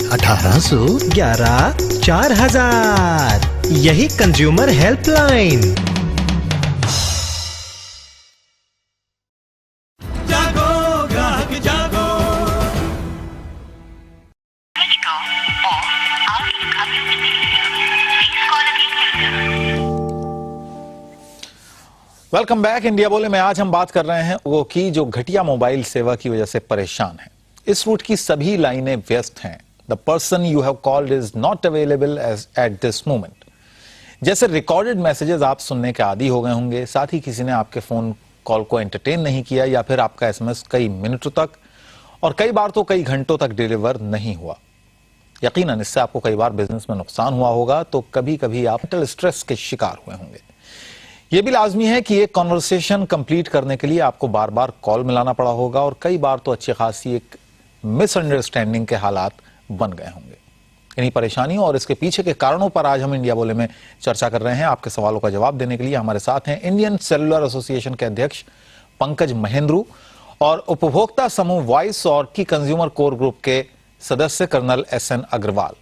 1811 4000। यही consumer helpline. जागो ग्राहक जागो। Welcome back. इंडिया बोले में आज हम बात कर रहे हैं वो की जो घटिया मोबाइल सेवा की वजह से परेशान है। इस रूट की सभी लाइनें व्यस्त हैं। The person you have called is not available at this moment. जैसे रिकॉर्डेड मैसेजेस आप सुनने के आदी हो गए होंगे, साथ ही किसी ने आपके फोन कॉल को एंटरटेन नहीं किया या फिर आपका एसएमएस कई मिनटों तक और कई बार तो कई घंटों तक डिलीवर नहीं हुआ। यकीनन इससे आपको कई बार बिजनेस में नुकसान हुआ होगा, तो कभी कभी आप मेंटल स्ट्रेस के शिकार हुए होंगे। यह भी लाजमी है कि एक कॉन्वर्सेशन कंप्लीट करने के लिए आपको बार बार कॉल मिलाना पड़ा होगा और कई बार तो अच्छी खासी एक मिसअंडरस्टैंडिंग के हालात बन गए होंगे। इन्हीं परेशानियों और इसके पीछे के कारणों पर आज हम इंडिया बोले में चर्चा कर रहे हैं। आपके सवालों का जवाब देने के लिए हमारे साथ हैं इंडियन सेलुलर एसोसिएशन के अध्यक्ष पंकज महेंद्रू और उपभोक्ता समूह वॉइस और की कंज्यूमर कोर ग्रुप के सदस्य कर्नल SN अग्रवाल।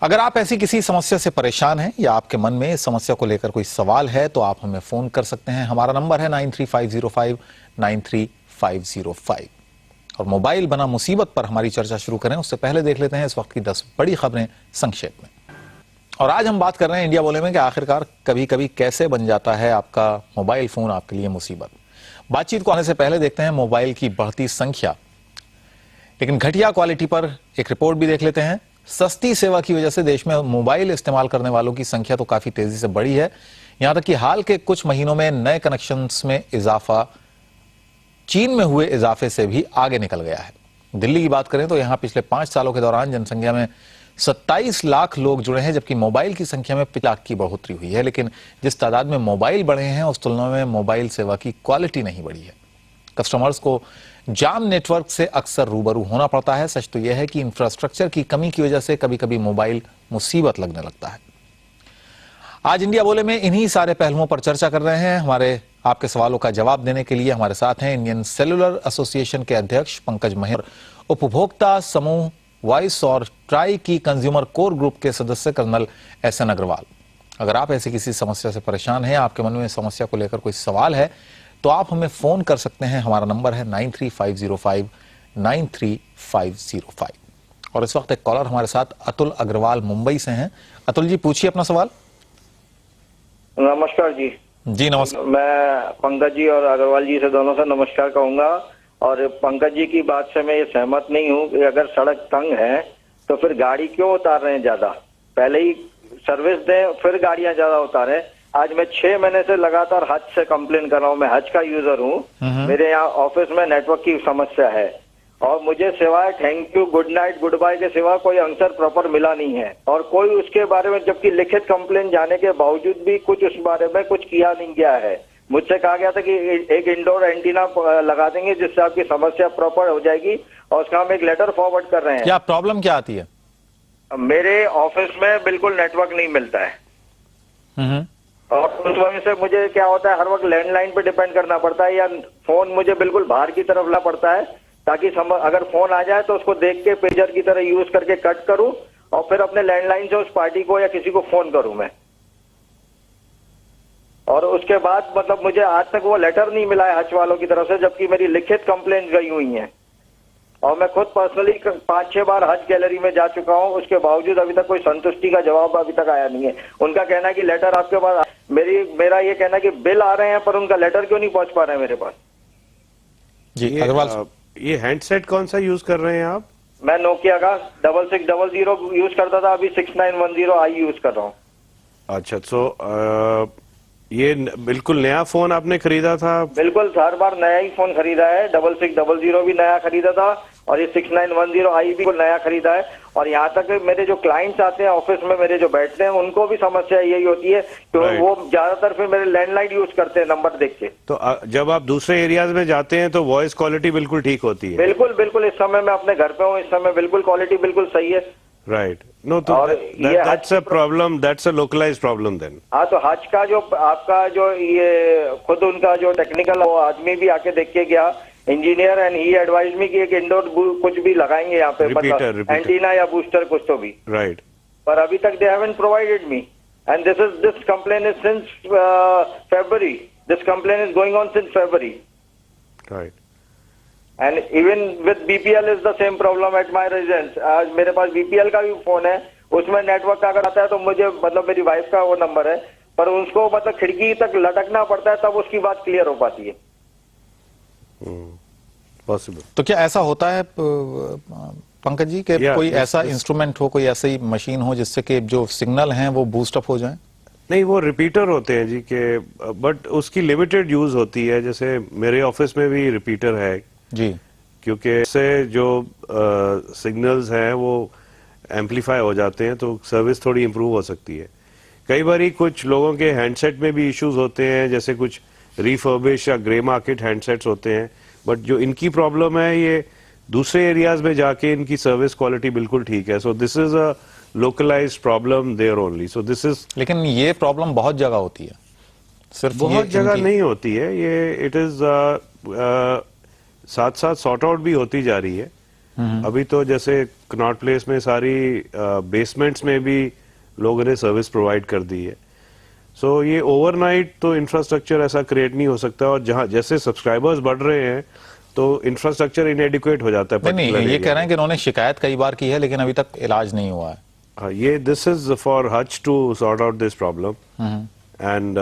अगर आप ऐसी किसी समस्या से परेशान हैं या आपके मन में इस समस्या को लेकर कोई सवाल है तो आप हमें फोन कर सकते हैं। हमारा नंबर है 9350593505। और मोबाइल बना मुसीबत पर हमारी चर्चा शुरू करें उससे पहले देख लेते हैं इस वक्त की 10 बड़ी खबरें संक्षेप में। और आज हम बात कर रहे हैं इंडिया बोले में कि आखिरकार कभी कभी कैसे बन जाता है आपका मोबाइल फोन आपके लिए मुसीबत। बातचीत को आने से पहले देखते हैं मोबाइल की बढ़ती संख्या लेकिन घटिया क्वालिटी पर एक रिपोर्ट भी देख लेते हैं। सस्ती सेवा की वजह से देश में मोबाइल इस्तेमाल करने वालों की संख्या तो काफी तेजी से बढ़ी है। यहां तक कि हाल के कुछ महीनों में नए कनेक्शंस में इजाफा चीन में हुए इजाफे से भी आगे निकल गया है। दिल्ली की बात करें तो यहां पिछले 5 सालों के दौरान जनसंख्या में 27 लाख लोग जुड़े हैं, जबकि मोबाइल की संख्या में 50 लाख की बढ़ोतरी हुई है। लेकिन जिस तादाद में मोबाइल बढ़े हैं उस तुलना में मोबाइल सेवा की क्वालिटी नहीं बढ़ी है। कस्टमर्स को जाम नेटवर्क से अक्सर रूबरू होना पड़ता है। सच तो यह है कि इंफ्रास्ट्रक्चर की कमी की वजह से कभी कभी मोबाइल मुसीबत लगने लगता है। आज इंडिया बोले में इन्हीं सारे पहलुओं पर चर्चा कर रहे हैं। हमारे आपके सवालों का जवाब देने के लिए हमारे साथ हैं इंडियन सेलुलर एसोसिएशन के अध्यक्ष पंकज महेंद्र, उपभोक्ता समूह वॉइस और ट्राई की कंज्यूमर कोर ग्रुप के सदस्य कर्नल SN अग्रवाल। अगर आप ऐसी किसी समस्या से परेशान हैं, आपके मन में समस्या को लेकर कोई सवाल है तो आप हमें फोन कर सकते हैं। हमारा नंबर है 9350593505। और इस वक्त एक कॉलर हमारे साथ अतुल अग्रवाल मुंबई से हैं। अतुल जी, पूछिए अपना सवाल। नमस्कार जी। जी नमस्कार। मैं पंकज जी और अग्रवाल जी से दोनों से नमस्कार कहूंगा। और पंकज जी की बात से मैं ये सहमत नहीं हूँ कि अगर सड़क तंग है तो फिर गाड़ी क्यों उतार रहे हैं ज्यादा, पहले ही सर्विस दें फिर गाड़ियां ज्यादा उतारें। आज मैं 6 महीने से लगातार हज से कंप्लेन कर रहा हूँ। मैं हज का यूजर हूँ। मेरे यहाँ ऑफिस में नेटवर्क की समस्या है और मुझे सिवाय thank you, good night, goodbye के सिवा कोई आंसर प्रॉपर मिला नहीं है। और कोई उसके बारे में, जबकि लिखित कंप्लेन जाने के बावजूद भी कुछ उस बारे में कुछ किया नहीं गया है। मुझसे कहा गया था कि एक इंडोर एंटीना लगा देंगे जिससे आपकी समस्या प्रॉपर हो जाएगी और उसका हम एक लेटर फॉरवर्ड कर रहे हैं। क्या प्रॉब्लम क्या आती है? मेरे ऑफिस में बिल्कुल नेटवर्क नहीं मिलता है और उस वजह से मुझे क्या होता है, हर वक्त लैंडलाइन पे डिपेंड करना पड़ता है या फोन मुझे बिल्कुल बाहर की तरफ ला पड़ता है ताकि अगर फोन आ जाए तो उसको देख के पेजर की तरह यूज करके कट करूं और फिर अपने लैंडलाइन से उस पार्टी को या किसी को फोन करूं मैं। और उसके बाद मतलब मुझे आज तक वो लेटर नहीं मिला है हज वालों की तरफ से, जबकि मेरी लिखित कंप्लेन गई हुई है और मैं खुद पर्सनली 5-6 बार हज गैलरी में जा चुका हूं। उसके बावजूद अभी तक कोई संतुष्टि का जवाब अभी तक आया नहीं है। उनका कहना है कि लेटर आपके पास, मेरा ये कहना है कि बिल आ रहे हैं पर उनका लेटर क्यों नहीं पहुंच पा रहे हैं मेरे पास। जी अग्रवाल, ये हैंडसेट कौन सा यूज कर रहे हैं आप? मैं नोकिया का 6600 यूज करता था, अभी 6910i यूज कर रहा हूँ। अच्छा, तो ये बिल्कुल नया फोन आपने खरीदा था? बिल्कुल, हर बार नया ही फोन खरीदा है। 6600 भी नया खरीदा था और ये 6910i भी नया खरीदा है। और यहाँ तक मेरे जो क्लाइंट्स आते हैं ऑफिस में, मेरे जो बैठते हैं, उनको भी समस्या यही होती है कि वो ज्यादातर फिर मेरे लैंडलाइन यूज करते हैं नंबर देख के। तो जब आप दूसरे एरियाज में जाते हैं तो वॉइस क्वालिटी बिल्कुल ठीक होती है? बिल्कुल बिल्कुल, इस समय मैं अपने घर पे हूँ, इस समय बिल्कुल क्वालिटी बिल्कुल सही है। राइट, नो, तो that's a problem, that's a localised problem then. हाँ, तो हज का जो आपका जो ये खुद उनका जो टेक्निकल वो आदमी भी आके देख के गया, engineer and he advise me कि एक इंडोर कुछ भी लगाएंगे यहाँ पे, Repeater. एंटीना या बूस्टर कुछ तो भी, Right. पर अभी तक they haven't provided me and this complain is since February. This complain is going on since February. Right. And even with BPL is the same problem at my residence. आज मेरे पास BPL का भी phone है, उसमें network अगर आता है तो मुझे मतलब मेरी वाइफ का वो नंबर है, पर उसको मतलब खिड़की तक लटकना पड़ता है तब उसकी बात क्लियर हो पाती है. Possible. तो क्या ऐसा होता है पंकज जी कि Yeah, कोई this- ऐसा this- इंस्ट्रूमेंट हो, कोई ऐसी मशीन हो जिससे कि जो सिग्नल हैं वो बूस्ट अप हो जाएं? नहीं, वो रिपीटर होते हैं जी के, बट उसकी लिमिटेड यूज होती है. जैसे मेरे ऑफिस में भी रिपीटर है, जी, क्योंकि इससे जो सिग्नल्स हैं वो एम्पलीफाई हो जाते हैं, तो सर्विस थोड़ी इम्प्रूव हो सकती है. कई बार कुछ लोगों के हैंडसेट में भी इश्यूज होते हैं, जैसे कुछ रिफर्बिश या ग्रे मार्केट हैंडसेट्स होते हैं, बट जो इनकी प्रॉब्लम है ये दूसरे एरियाज में जाके इनकी सर्विस क्वालिटी बिल्कुल ठीक है. So this is a localised problem there only. So this is लेकिन ये प्रॉब्लम बहुत जगह होती है, सिर्फ बहुत ये जगह इनकी- नहीं होती है ये. इट इज साथ साथ सॉर्ट आउट भी होती जा रही है. अभी तो जैसे कनॉट प्लेस में सारी बेसमेंट्स में भी लोगों ने सर्विस प्रोवाइड कर दी है. सो ये ओवरनाइट तो इंफ्रास्ट्रक्चर ऐसा क्रिएट नहीं हो सकता, और जहां जैसे सब्सक्राइबर्स बढ़ रहे हैं तो इंफ्रास्ट्रक्चर इनएडिक्वेट हो जाता है. नहीं नहीं, particular ये area कह रहे हैं कि उन्होंने शिकायत कई बार की है लेकिन अभी तक इलाज नहीं हुआ है. हाँ, ये this is for Hutch to sort out this problem. And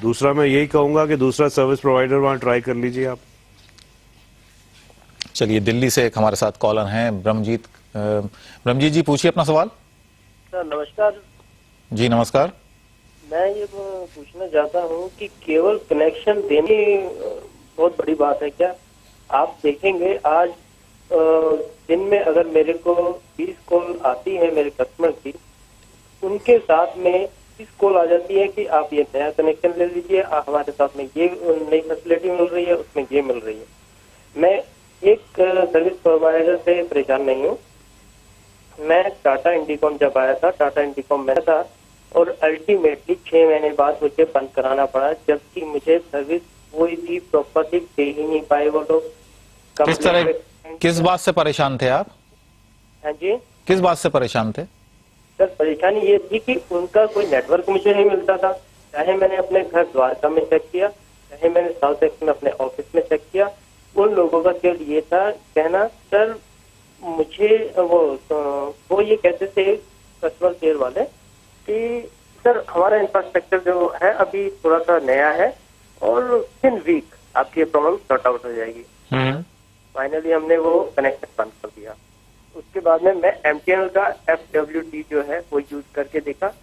दूसरा मैं यही कहूंगा कि दूसरा सर्विस प्रोवाइडर वहां ट्राई कर लीजिए आप. चलिए, दिल्ली से एक हमारे साथ कॉलर हैं ब्रह्मजीत. ब्रह्मजीत जी, पूछिए अपना सवाल. सर नमस्कार. जी नमस्कार. मैं ये पूछना चाहता हूँ कि केवल कनेक्शन देने बहुत बड़ी बात है क्या? आप देखेंगे आज दिन में अगर मेरे को 20 कॉल आती है मेरे कस्टमर की, उनके साथ में 30 कॉल आ जाती है कि आप ये नया कनेक्शन ले लीजिए, हमारे साथ में ये नई फैसिलिटी मिल रही है, उसमें ये मिल रही है. मैं एक सर्विस प्रोवाइडर से परेशान नहीं हूँ. मैं टाटा इंडिकॉम जब आया था, टाटा इंडिकॉम में था, और अल्टीमेटली 6 महीने बाद मुझे बंद कराना पड़ा, जबकि मुझे सर्विस कोई भी प्रॉपर्ली दे ही नहीं पाए वो लोग. किस तरह, किस बात से परेशान थे आप? हाँ जी किस बात से परेशान थे? सर, परेशानी ये थी कि उनका कोई नेटवर्क मुझे नहीं मिलता था. चाहे मैंने अपने घर द्वारका में चेक किया, चाहे मैंने साउथ एक्स में अपने ऑफिस में चेक किया, उन लोगों का केवल ये था कहना, सर मुझे वो ये कहते थे कस्टमर केयर वाले कि सर हमारा इंफ्रास्ट्रक्चर जो है अभी थोड़ा सा नया है और इन वीक आपकी ये प्रॉब्लम सॉर्ट आउट हो जाएगी. फाइनली हमने वो कनेक्शन बंद कर दिया. उसके बाद में मैं MTNL का FWD जो है वो यूज करके देखा.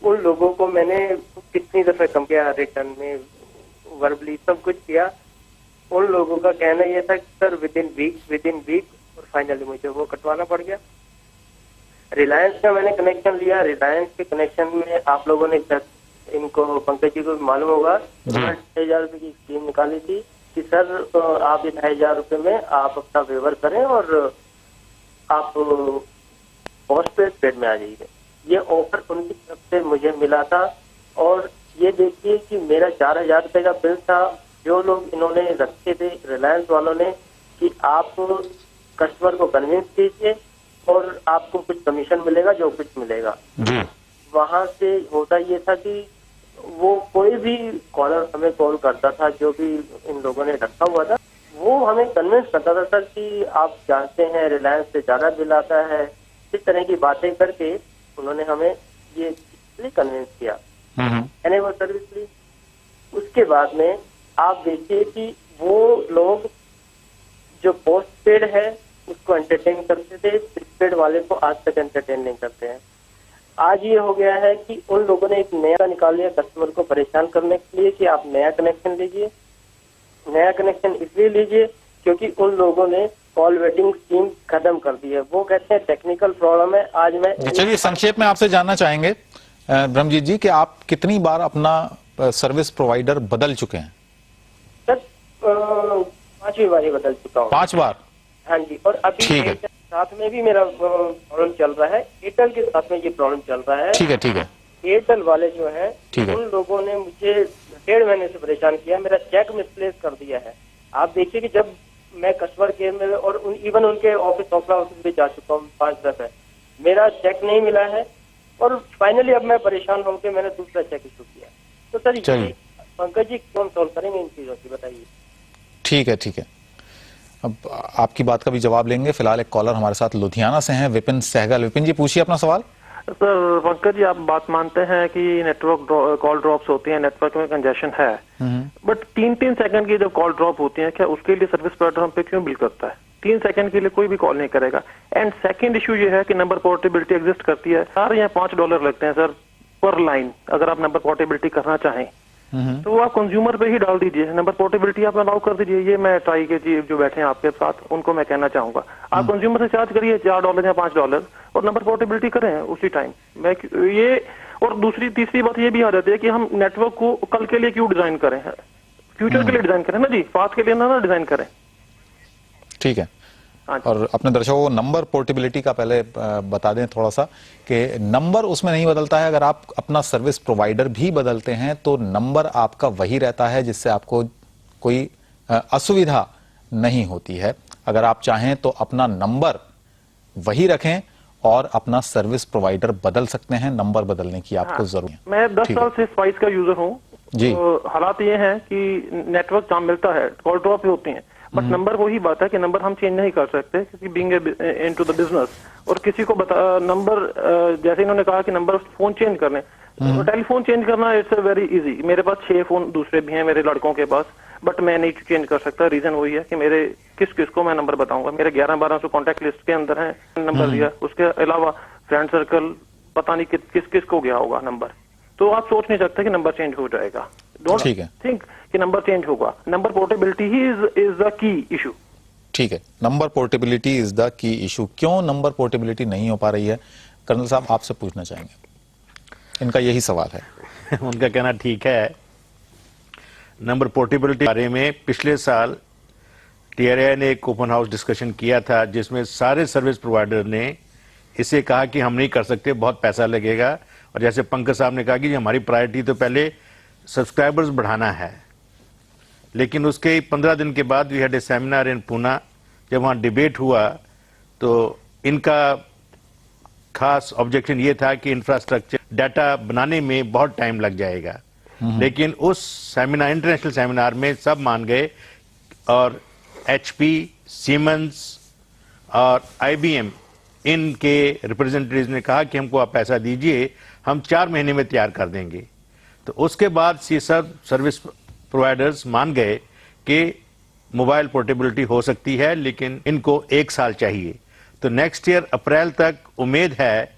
उन लोगों को मैंने कितनी दफे कम किया, रिटर्न में वर्बली सब कुछ किया. उन लोगों का कहना यह था कि सर विद इन वीक, और फाइनली मुझे वो कटवाना पड़ गया. रिलायंस का मैंने कनेक्शन लिया. रिलायंस के कनेक्शन में आप लोगों ने इनको पंकज जी को भी मालूम होगा 2,500 रुपए की स्कीम निकाली थी कि सर आप ये 2,500 रुपए में आप अपना वेवर करें और आप पोस्ट पेड में आ जाइए. ये ऑफर उनकी तरफ से मुझे मिला था. और ये देखिए कि मेरा 4,000 रुपए का बिल था, जो लोग इन्होंने रखे थे रिलायंस वालों ने कि आप कस्टमर को कन्विंस कीजिए और आपको कुछ कमीशन मिलेगा, जो कुछ मिलेगा. वहां से होता ये था कि वो कोई भी कॉलर हमें कॉल करता था, जो भी इन लोगों ने रखा हुआ था, वो हमें कन्विंस करता था सर कि आप जानते हैं रिलायंस से ज्यादा बिल आता है. इस तरह की बातें करके उन्होंने हमें ये कन्विंस किया. मैंने वो सर्विस ली. उसके बाद में आप देखिए कि वो लोग जो पोस्ट पेड है उसको एंटरटेन करते थे, प्रीपेड वाले को आज तक एंटरटेन नहीं करते हैं. आज ये हो गया है कि उन लोगों ने एक नया निकाल लिया कस्टमर को परेशान करने के लिए कि आप नया कनेक्शन लीजिए. नया कनेक्शन इसलिए लीजिए क्योंकि उन लोगों ने कॉल वेटिंग स्कीम खत्म कर दी है. वो कहते हैं टेक्निकल प्रॉब्लम है. आज मैं चलिए, संक्षेप में आपसे जानना चाहेंगे ब्रह्मजीत जी कि आप कितनी बार अपना सर्विस प्रोवाइडर बदल चुके हैं? सर 5वीं बार ही बदल चुका हूँ. 5 बार? हाँ जी. और अभी ठीक है. साथ में भी मेरा प्रॉब्लम चल रहा है. एयरटेल के साथ में ये प्रॉब्लम चल रहा है. ठीक है, ठीक है. एयरटेल वाले जो है ठीक है. उन लोगों ने मुझे 1.5 महीने से परेशान किया. मेरा चेक मिसप्लेस कर दिया है. आप देखिए कि जब मैं कस्टमर केयर में और इवन उनके ऑफिस ऑफिस भी जा चुका हूँ 5-10 है, मेरा चेक नहीं मिला है और फाइनली अब मैं परेशान होकर मैंने दूसरा चेक इशू किया। तो सर ये पंकज जी कौन सॉल्व करेंगे इन चीजों की, बताइए। ठीक है, ठीक है, अब आपकी बात का भी जवाब लेंगे। फिलहाल एक कॉलर हमारे साथ लुधियाना से हैं, विपिन सहगल। विपिन जी पूछिए अपना सवाल। सर पंकज जी, आप बात मानते हैं कि नेटवर्क कॉल ड्रॉप्स होती हैं, नेटवर्क में कंजेशन है, बट 3-3 सेकंड की जब कॉल ड्रॉप होती है, क्या उसके लिए सर्विस प्रोवाइडर हम पे क्यों बिल करता है? 3 सेकंड के लिए कोई भी कॉल नहीं करेगा। एंड सेकंड इशू ये है कि नंबर पोर्टेबिलिटी एग्जिस्ट करती है, सर यहाँ $5 लगते हैं सर पर लाइन, अगर आप नंबर पोर्टेबिलिटी करना चाहें तो आप कंज्यूमर पे ही डाल दीजिए, नंबर पोर्टेबिलिटी आप अलाउ कर दीजिए। ये मैं ट्राई के जी जो बैठे हैं आपके साथ उनको मैं कहना चाहूंगा, आप कंज्यूमर से चार्ज करिए $4 या $5 और नंबर पोर्टेबिलिटी करें उसी टाइम। मैं ये और तीसरी बात ये भी आ जाती है कि हम नेटवर्क को कल के लिए क्यों डिजाइन करें, फ्यूचर के लिए डिजाइन करें ना जी, पास्ट के लिए ना डिजाइन करें। ठीक है, और अपने दर्शकों को नंबर पोर्टेबिलिटी का पहले बता दें थोड़ा सा कि नंबर उसमें नहीं बदलता है। अगर आप अपना सर्विस प्रोवाइडर भी बदलते हैं तो नंबर आपका वही रहता है, जिससे आपको कोई असुविधा नहीं होती है। अगर आप चाहें तो अपना नंबर वही रखें और अपना सर्विस प्रोवाइडर बदल सकते हैं, नंबर बदलने की आपको जरूरत है। मैं 10 साल से स्पाइस का यूजर हूँ जी। तो हालात ये हैं कि नेटवर्क काम मिलता है, कॉल ड्रॉप होती है, बट नंबर वही बात है कि नंबर हम चेंज नहीं कर सकते क्योंकि बीइंग इनटू द बिजनेस। और किसी को नंबर जैसे इन्होंने कहा कि नंबर फोन चेंज करने, तो टेलीफोन चेंज करना इट्स वेरी इजी। मेरे पास 6 फोन दूसरे भी हैं मेरे लड़कों के पास, बट मैं नहीं चेंज कर सकता। रीजन वही है कि मेरे किस को मैं नंबर बताऊंगा, मेरे 11-1200 कॉन्टेक्ट लिस्ट के अंदर है नंबर दिया, उसके अलावा फ्रेंड सर्कल पता नहीं किस को गया होगा नंबर। तो आप सोच नहीं सकते कि नंबर चेंज हो जाएगा। डोंट थिंक कि नंबर चेंज होगा। Number portability he is the key issue. ठीक है, number portability is the key issue. क्यों नंबर पोर्टेबिलिटी नहीं हो पा रही है, कर्नल साहब आपसे पूछना चाहेंगे, इनका यही सवाल है। उनका कहना ठीक है। नंबर पोर्टेबिलिटी बारे में पिछले साल TRAI ने एक ओपन हाउस डिस्कशन किया था जिसमें सारे सर्विस प्रोवाइडर ने इसे कहा कि हम नहीं कर सकते, बहुत पैसा लगेगा। और जैसे पंकज साहब ने कहा कि हमारी प्रायोरिटी तो पहले सब्सक्राइबर्स बढ़ाना है, लेकिन उसके 15 दिन के बाद we had a seminar in Poona. जब वहाँ डिबेट हुआ तो इनका खास ऑब्जेक्शन ये था कि इंफ्रास्ट्रक्चर डाटा बनाने में बहुत टाइम लग जाएगा। लेकिन उस सेमिनार, इंटरनेशनल सेमिनार में सब मान गए और HP, सीमेंस और IBM इनके रिप्रेजेंटेटिव्स ने कहा कि हमको आप पैसा दीजिए, हम 4 महीने में तैयार कर देंगे। तो उसके बाद सब सर्विस प्रोवाइडर्स मान गए कि मोबाइल पोर्टेबिलिटी हो सकती है, लेकिन इनको 1 साल चाहिए। तो नेक्स्ट ईयर अप्रैल तक उम्मीद है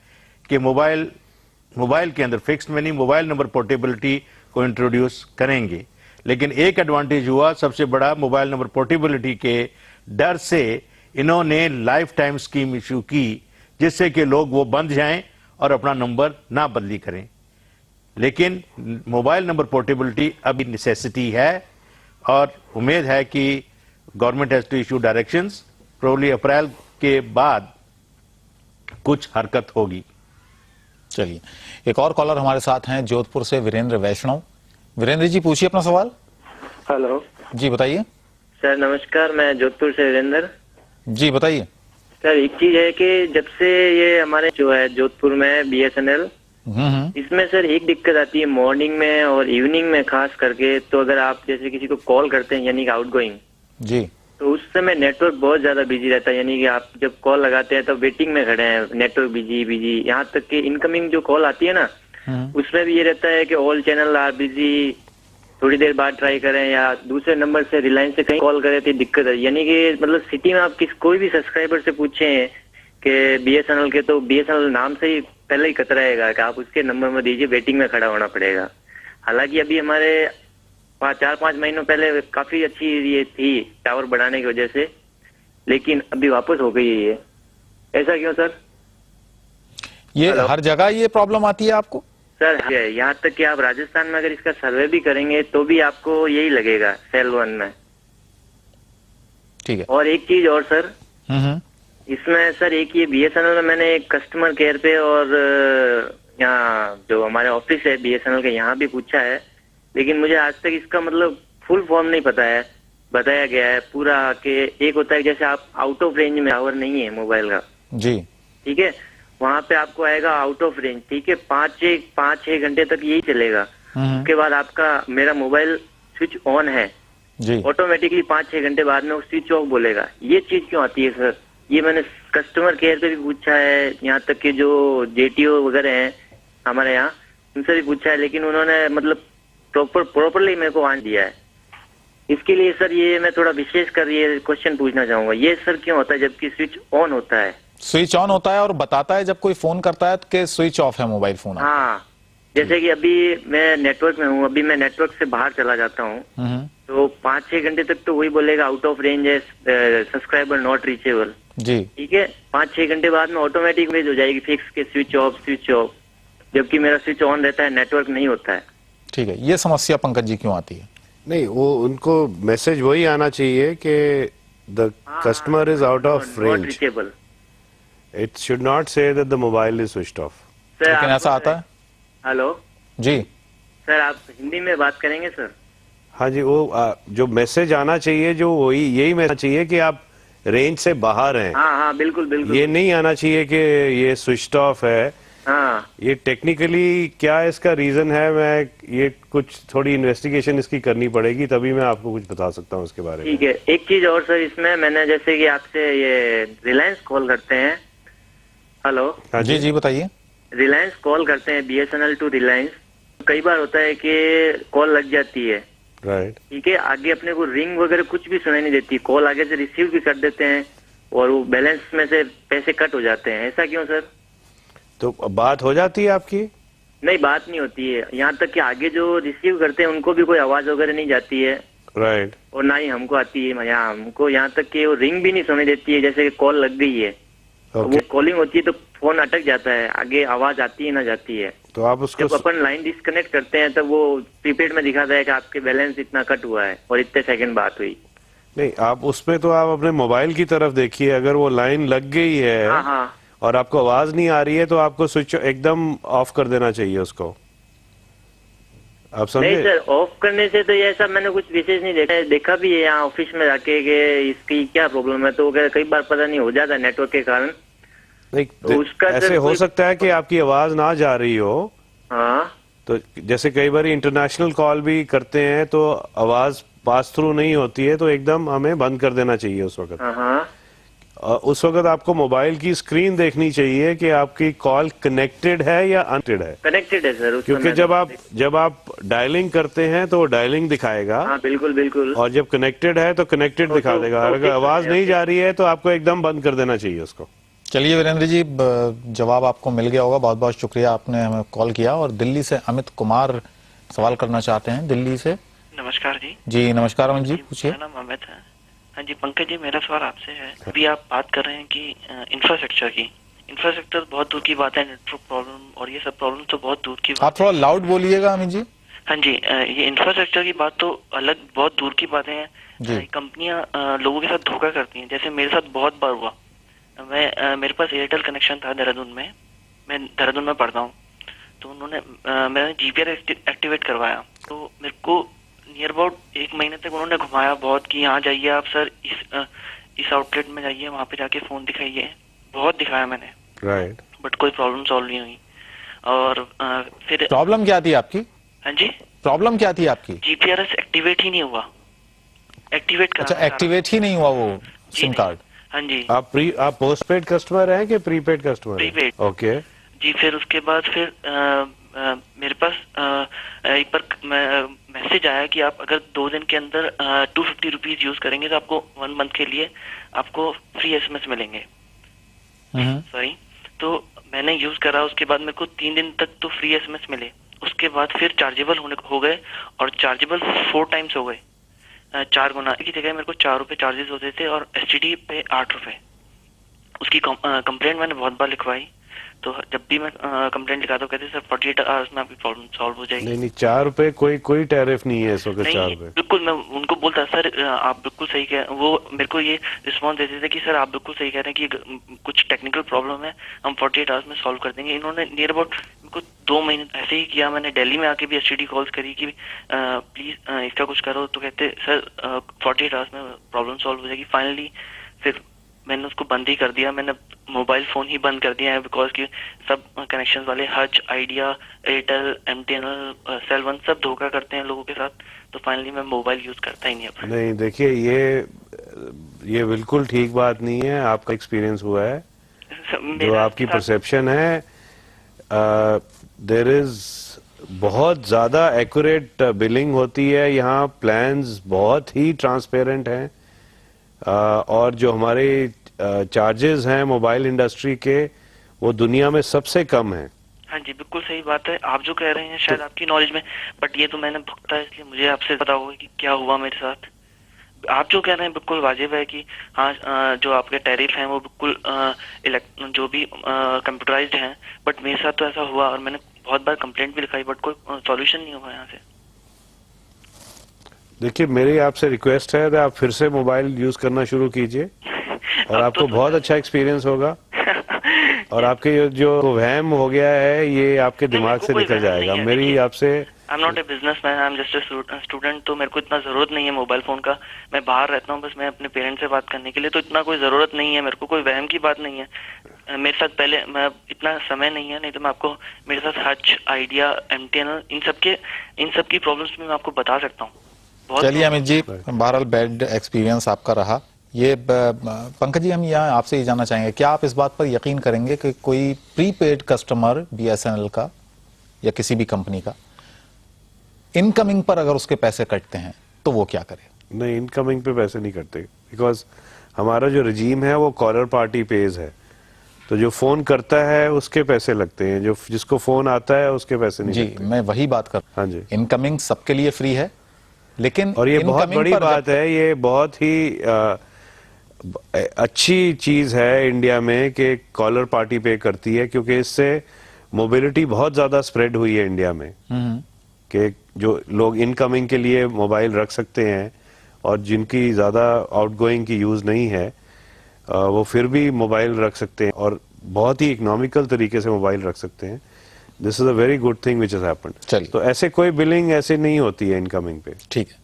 कि मोबाइल के अंदर फिक्स्ड में नहीं, मोबाइल नंबर पोर्टेबिलिटी को इंट्रोड्यूस करेंगे। लेकिन एक एडवांटेज हुआ सबसे बड़ा, मोबाइल नंबर पोर्टेबिलिटी के डर से इन्होंने लाइफ टाइम स्कीम इशू की, जिससे कि लोग वो बंद जाएं और अपना नंबर ना बदली करें। लेकिन मोबाइल नंबर पोर्टेबिलिटी अभी नेसेसिटी है और उम्मीद है कि government has to issue directions, probably April के बाद कुछ हरकत होगी। चलिए, एक और कॉलर हमारे साथ हैं जोधपुर से, वीरेंद्र वैष्णव। वीरेंद्र जी पूछिए अपना सवाल। हेलो जी बताइए। सर नमस्कार, मैं जोधपुर से वीरेंद्र। जी बताइए। सर एक चीज है कि जब से ये हमारे जो है जोधपुर में BSNL, इसमें सर एक दिक्कत आती है मॉर्निंग में और इवनिंग में खास करके। तो अगर आप जैसे किसी को कॉल करते हैं यानी कि आउटगोइंग जी, तो उस समय नेटवर्क बहुत ज्यादा बिजी रहता है, यानी कि आप जब कॉल लगाते हैं तो वेटिंग में खड़े हैं, नेटवर्क बिजी। यहाँ तक कि इनकमिंग जो कॉल आती है ना उसमें भी ये रहता है कि ऑल चैनल आर बिजी, थोड़ी देर बाद ट्राई करें, या दूसरे नंबर से रिलायंस से कहीं कॉल करें तो दिक्कत है। यानी कि मतलब सिटी में आप कोई भी सब्सक्राइबर से पूछें कि BSNL के, तो BSNL नाम से ही पहले ही कतराएगा कि आप उसके नंबर में दीजिए, वेटिंग में खड़ा होना पड़ेगा। हालांकि अभी हमारे 4-5 महीनों पहले काफी अच्छी ये थी टावर बढ़ाने की वजह से, लेकिन अभी वापस हो गई है ये। ऐसा क्यों सर? ये हर जगह ये प्रॉब्लम आती है आपको? सर यहाँ तक कि आप राजस्थान में अगर इसका सर्वे भी करेंगे तो भी आपको यही लगेगा सेल 1 में। ठीक है। और एक चीज और सर, इसमें सर एक ये BSNL में मैंने एक कस्टमर केयर पे और यहाँ जो हमारे ऑफिस है BSNL के यहाँ भी पूछा है, लेकिन मुझे आज तक इसका मतलब फुल फॉर्म नहीं पता है। बताया गया है पूरा कि एक होता है जैसे आप आउट ऑफ रेंज में टावर नहीं है मोबाइल का, जी ठीक है, वहां पे आपको आएगा आउट ऑफ रेंज, ठीक है, 5-6 घंटे तक यही चलेगा। उसके बाद आपका मेरा मोबाइल स्विच ऑन है, जी ऑटोमेटिकली 5-6 घंटे बाद में वो स्विच ऑफ बोलेगा। ये चीज क्यों आती है सर? ये मैंने कस्टमर केयर पे भी पूछा है, यहाँ तक कि जो जेटीओ वगैरह हैं हमारे यहाँ, उनसे भी पूछा है, लेकिन उन्होंने मतलब प्रॉपरली मेरे को आंसर दिया है। इसके लिए सर ये मैं थोड़ा विशेष कर ये क्वेश्चन पूछना चाहूंगा, ये सर क्यों होता है जबकि स्विच ऑन होता है? स्विच ऑन होता है और बताता है जब कोई फोन करता है कि स्विच ऑफ है मोबाइल फोन। हाँ, जैसे कि अभी मैं नेटवर्क में हूँ, अभी मैं नेटवर्क से बाहर चला जाता हूँ तो 5-6 घंटे तक तो वही बोलेगा आउट ऑफ रेंज है, सब्सक्राइबर नॉट रीचेबल, जी ठीक है। 5-6 घंटे बाद में ऑटोमेटिक मेज हो जाएगी फिक्स के स्विच ऑफ, जबकि मेरा स्विच ऑन रहता है, नेटवर्क नहीं होता है। ठीक है, ये समस्या पंकज जी क्यों आती है? नहीं, वो उनको मैसेज वही आना चाहिए कि the customer is out of not range. Reachable. It should not say that the mobile is switched off. लेकिन ऐसा आता है। हेलो जी सर, आप हिंदी में बात करेंगे सर? हाँ जी, वो जो मैसेज आना चाहिए जो वही यही मैसेज चाहिए कि आप रेंज से बाहर हैं। हाँ हाँ, बिल्कुल बिल्कुल। ये नहीं आना चाहिए कि ये स्विच्ड ऑफ है। हाँ, ये टेक्निकली क्या इसका रीजन है, मैं ये कुछ थोड़ी इन्वेस्टिगेशन इसकी करनी पड़ेगी, तभी मैं आपको कुछ बता सकता हूँ इसके बारे में। ठीक है। एक चीज और सर, इसमें मैंने जैसे कि आपसे ये रिलायंस कॉल करते हैं, हेलो हाँ जी जी बताइए। रिलायंस कॉल करते हैं, BSNL टू रिलायंस, कई बार होता है कि कॉल लग जाती है, राइट। ठीक है, आगे अपने को रिंग वगैरह कुछ भी सुनाई नहीं देती, कॉल आगे से रिसीव भी कर देते हैं और वो बैलेंस में से पैसे कट हो जाते हैं। ऐसा क्यों सर? तो बात हो जाती है आपकी? नहीं, बात नहीं होती है, यहाँ तक कि आगे जो रिसीव करते हैं उनको भी कोई आवाज वगैरह नहीं जाती है, राइट। और ना ही हमको आती है। हमको यहाँ तक कि वो रिंग भी नहीं सुनाई देती है, जैसे कि कॉल लग गई है, वो कॉलिंग होती है तो फोन अटक जाता है, आगे आवाज आती है ना जाती है। तो आप उसको जब अपन लाइन डिस्कनेक्ट करते हैं तब वो प्रीपेड में दिखाता है कि आपके बैलेंस इतना कट हुआ है और इतने सेकंड बात हुई। नहीं, आप उसमें तो आप अपने मोबाइल की तरफ देखिए, अगर वो लाइन लग गई है हाँ हाँ, और आपको आवाज नहीं आ रही है तो आपको स्विच एकदम ऑफ कर देना चाहिए उसको। आप समझे? नहीं सर, ऑफ करने से तो ये ऐसा मैंने कुछ विशेष नहीं देखा भी है यहाँ ऑफिस में जाके कि इसकी क्या प्रॉब्लम है, तो कई बार पता नहीं हो जाता नेटवर्क के कारण। नहीं, तो उसका ऐसे हो सकता है कि आपकी आवाज ना जा रही हो। हाँ, तो जैसे कई बार इंटरनेशनल कॉल भी करते हैं तो आवाज पास थ्रू नहीं होती है, तो एकदम हमें बंद कर देना चाहिए उस वक्त। हाँ, उस वक्त आपको मोबाइल की स्क्रीन देखनी चाहिए कि आपकी कॉल कनेक्टेड है या अनकनेक्टेड है। कनेक्टेड है सर, क्योंकि जब आप डायलिंग करते हैं तो वो डायलिंग दिखाएगा। हाँ, बिल्कुल बिल्कुल। और जब कनेक्टेड है तो कनेक्टेड दिखा देगा। अगर आवाज नहीं जा रही है तो आपको एकदम बंद कर देना चाहिए उसको। चलिए वीरेंद्र जी, जवाब आपको मिल गया होगा। बहुत बहुत शुक्रिया, आपने हमें कॉल किया। और दिल्ली से अमित कुमार सवाल करना चाहते हैं, दिल्ली से। नमस्कार जी। जी नमस्कार अमित जी, पूछिए। मेरा नाम अमित है। हाँ जी पंकज जी, मेरा सवाल आपसे है। अभी आप बात कर रहे हैं कि इंफ्रास्ट्रक्चर की, इंफ्रास्ट्रक्चर बहुत दूर की बात है, नेटवर्क प्रॉब्लम और ये सब प्रॉब्लम तो बहुत दूर की बात। आप थोड़ा लाउड बोलिएगा अमित जी। हाँ जी, ये इंफ्रास्ट्रक्चर की बात तो अलग बहुत दूर की बातें हैं। कंपनियां लोगों के साथ धोखा करती हैं, जैसे मेरे साथ बहुत बार हुआ। मेरे पास एयरटेल कनेक्शन था देहरादून में, मैं देहरादून में पढ़ता हूँ, तो उन्होंने मैंने GPR एक्टिवेट करवाया, तो मेरे को नियर अबाउट 1 महीने तक उन्होंने घुमाया बहुत कि यहाँ जाइए आप सर, इस आउटलेट में जाइए, वहाँ पे जाके फोन दिखाइए, बहुत दिखाया मैंने, राइट। बट कोई प्रॉब्लम सॉल्व नहीं हुई। और फिर प्रॉब्लम क्या थी आपकी? हाँ जी, प्रॉब्लम क्या थी आपकी? GPRS एक्टिवेट ही नहीं हुआ। एक्टिवेट अच्छा, एक्टिवेट ही नहीं हुआ वो सिम कार्ड। हाँ जी। आप पोस्टपेड कस्टमर हैं कि प्रीपेड कस्टमर? प्रीपेड। ओके जी, फिर उसके बाद फिर मेरे पास एक बार मैसेज आया कि आप अगर 2 दिन के अंदर 250 रुपीज यूज करेंगे तो आपको 1 मंथ के लिए आपको फ्री SMS मिलेंगे। सॉरी, तो मैंने यूज करा, उसके बाद मेरे को 3 दिन तक तो फ्री SMS मिले, उसके बाद फिर चार्जेबल हो गए, और चार्जेबल 4 टाइम्स हो गए, 4 गुना की जगह मेरे को 4 रुपए चार्जेस होते थे और STD पे 8 रुपए। उसकी कंप्लेंट मैंने बहुत बार लिखवाई, तो जब भी मैं कंप्लेंट लिखाता हूँ कहते सर 48 आवर्स में आपकी प्रॉब्लम सॉल्व हो जाएगी। नहीं, 4 रुपए कोई टैरिफ नहीं है इस वक्त। 4 रुपए बिल्कुल, मैं उनको बोलता सर आप बिल्कुल सही कह, वो मेरे को ये रिस्पॉन्स देते थे कि सर आप बिल्कुल सही कह रहे हैं कि कुछ टेक्निकल प्रॉब्लम है, हम 48 आवर्स में सॉल्व कर देंगे। इन्होंने नियर अबाउट 2 महीने ऐसे ही किया मैंने। दिल्ली में आके भी एसटीडी कॉल्स करी कि प्लीज इसका कुछ करो, तो कहते सर 48 आवर्स में प्रॉब्लम सॉल्व हो जाएगी। फाइनली फिर मैंने उसको बंद ही कर दिया, मैंने मोबाइल फोन ही बंद कर दिया है, बिकॉज कि सब कनेक्शन वाले Hutch, Idea, Airtel, MTNL, cell one सब धोखा करते हैं लोगों के साथ। तो फाइनली मैं मोबाइल यूज करता ही नहीं अब। नहीं, देखिए ये बिल्कुल ठीक बात नहीं है, आपका एक्सपीरियंस हुआ है, जो आपकी परसेप्शन है। देयर इज बहुत ज्यादा एक्यूरेट बिलिंग होती है यहाँ, प्लान्स बहुत ही ट्रांसपेरेंट हैं, और जो हमारे चार्जेस हैं मोबाइल इंडस्ट्री के वो दुनिया में सबसे कम हैं। हाँ जी, बिल्कुल सही बात है। आप जो कह रहे हैं शायद आपकी नॉलेज में, बट ये तो मैंने भुगता है, इसलिए मुझे आपसे पता होगा कि क्या हुआ मेरे साथ। आप जो कह रहे हैं बिल्कुल वाजिब है कि हाँ जो आपके टैरिफ हैं वो बिल्कुल जो भी कंप्यूटराइज्ड हैं, बट मेरे साथ तो ऐसा हुआ और मैंने बहुत बार कंप्लेंट भी लिखाई, बट कोई सॉल्यूशन नहीं हुआ यहाँ से। देखिए, मेरी आपसे रिक्वेस्ट है कि आप फिर से मोबाइल यूज करना शुरू कीजिए और आपको बहुत अच्छा एक्सपीरियंस होगा, और आपके जो वहम हो गया है ये आपके दिमाग से निकल जाएगा। मेरी आपसे I am not a businessman, I am just a student, तो मेरे को इतना जरूरत नहीं है मोबाइल फोन का। मैं बाहर रहता हूँ बस मैं अपने पेरेंट्स से बात करने के लिए, तो इतना कोई जरूरत नहीं है मेरे को, कोई वहम की बात नहीं है मेरे साथ। पहले मैं इतना समय नहीं है, नहीं तो मैं आपको मेरे साथ हच, आइडिया, एमटीएनएल इन सब की प्रॉब्लम्स में मैं आपको बता सकता हूँ। चलिए अमित जी, बहरहाल बैड एक्सपीरियंस आपका रहा। ये पंकज जी, हम यहाँ आपसे ये जानना चाहेंगे, क्या आप इस बात पर यकीन करेंगे कि कोई प्रीपेड कस्टमर बीएसएनएल का या किसी भी कंपनी का इनकमिंग पर अगर उसके पैसे कटते हैं तो वो क्या करे? नहीं, इनकमिंग पे पैसे नहीं कटते, बिकॉज हमारा जो रजीम है वो कॉलर पार्टी पेज है, तो जो फोन करता है उसके पैसे लगते हैं, जो जिसको फोन आता है उसके पैसे नहीं लगते। मैं वही बात कर रहा हूं। हाँ जी, इनकमिंग सबके लिए फ्री है, लेकिन और ये बहुत बड़ी बात है, ये बहुत ही अच्छी चीज है इंडिया में कि कॉलर पार्टी पे करती है, क्योंकि इससे मोबिलिटी बहुत ज्यादा स्प्रेड हुई है इंडिया में, कि जो लोग इनकमिंग के लिए मोबाइल रख सकते हैं और जिनकी ज्यादा आउटगोइंग की यूज नहीं है वो फिर भी मोबाइल रख सकते हैं और बहुत ही इकोनॉमिकल तरीके से मोबाइल रख सकते हैं। This is a very good thing which has happened. तो ऐसे कोई बिलिंग ऐसे नहीं होती है इनकमिंग पे। ठीक है,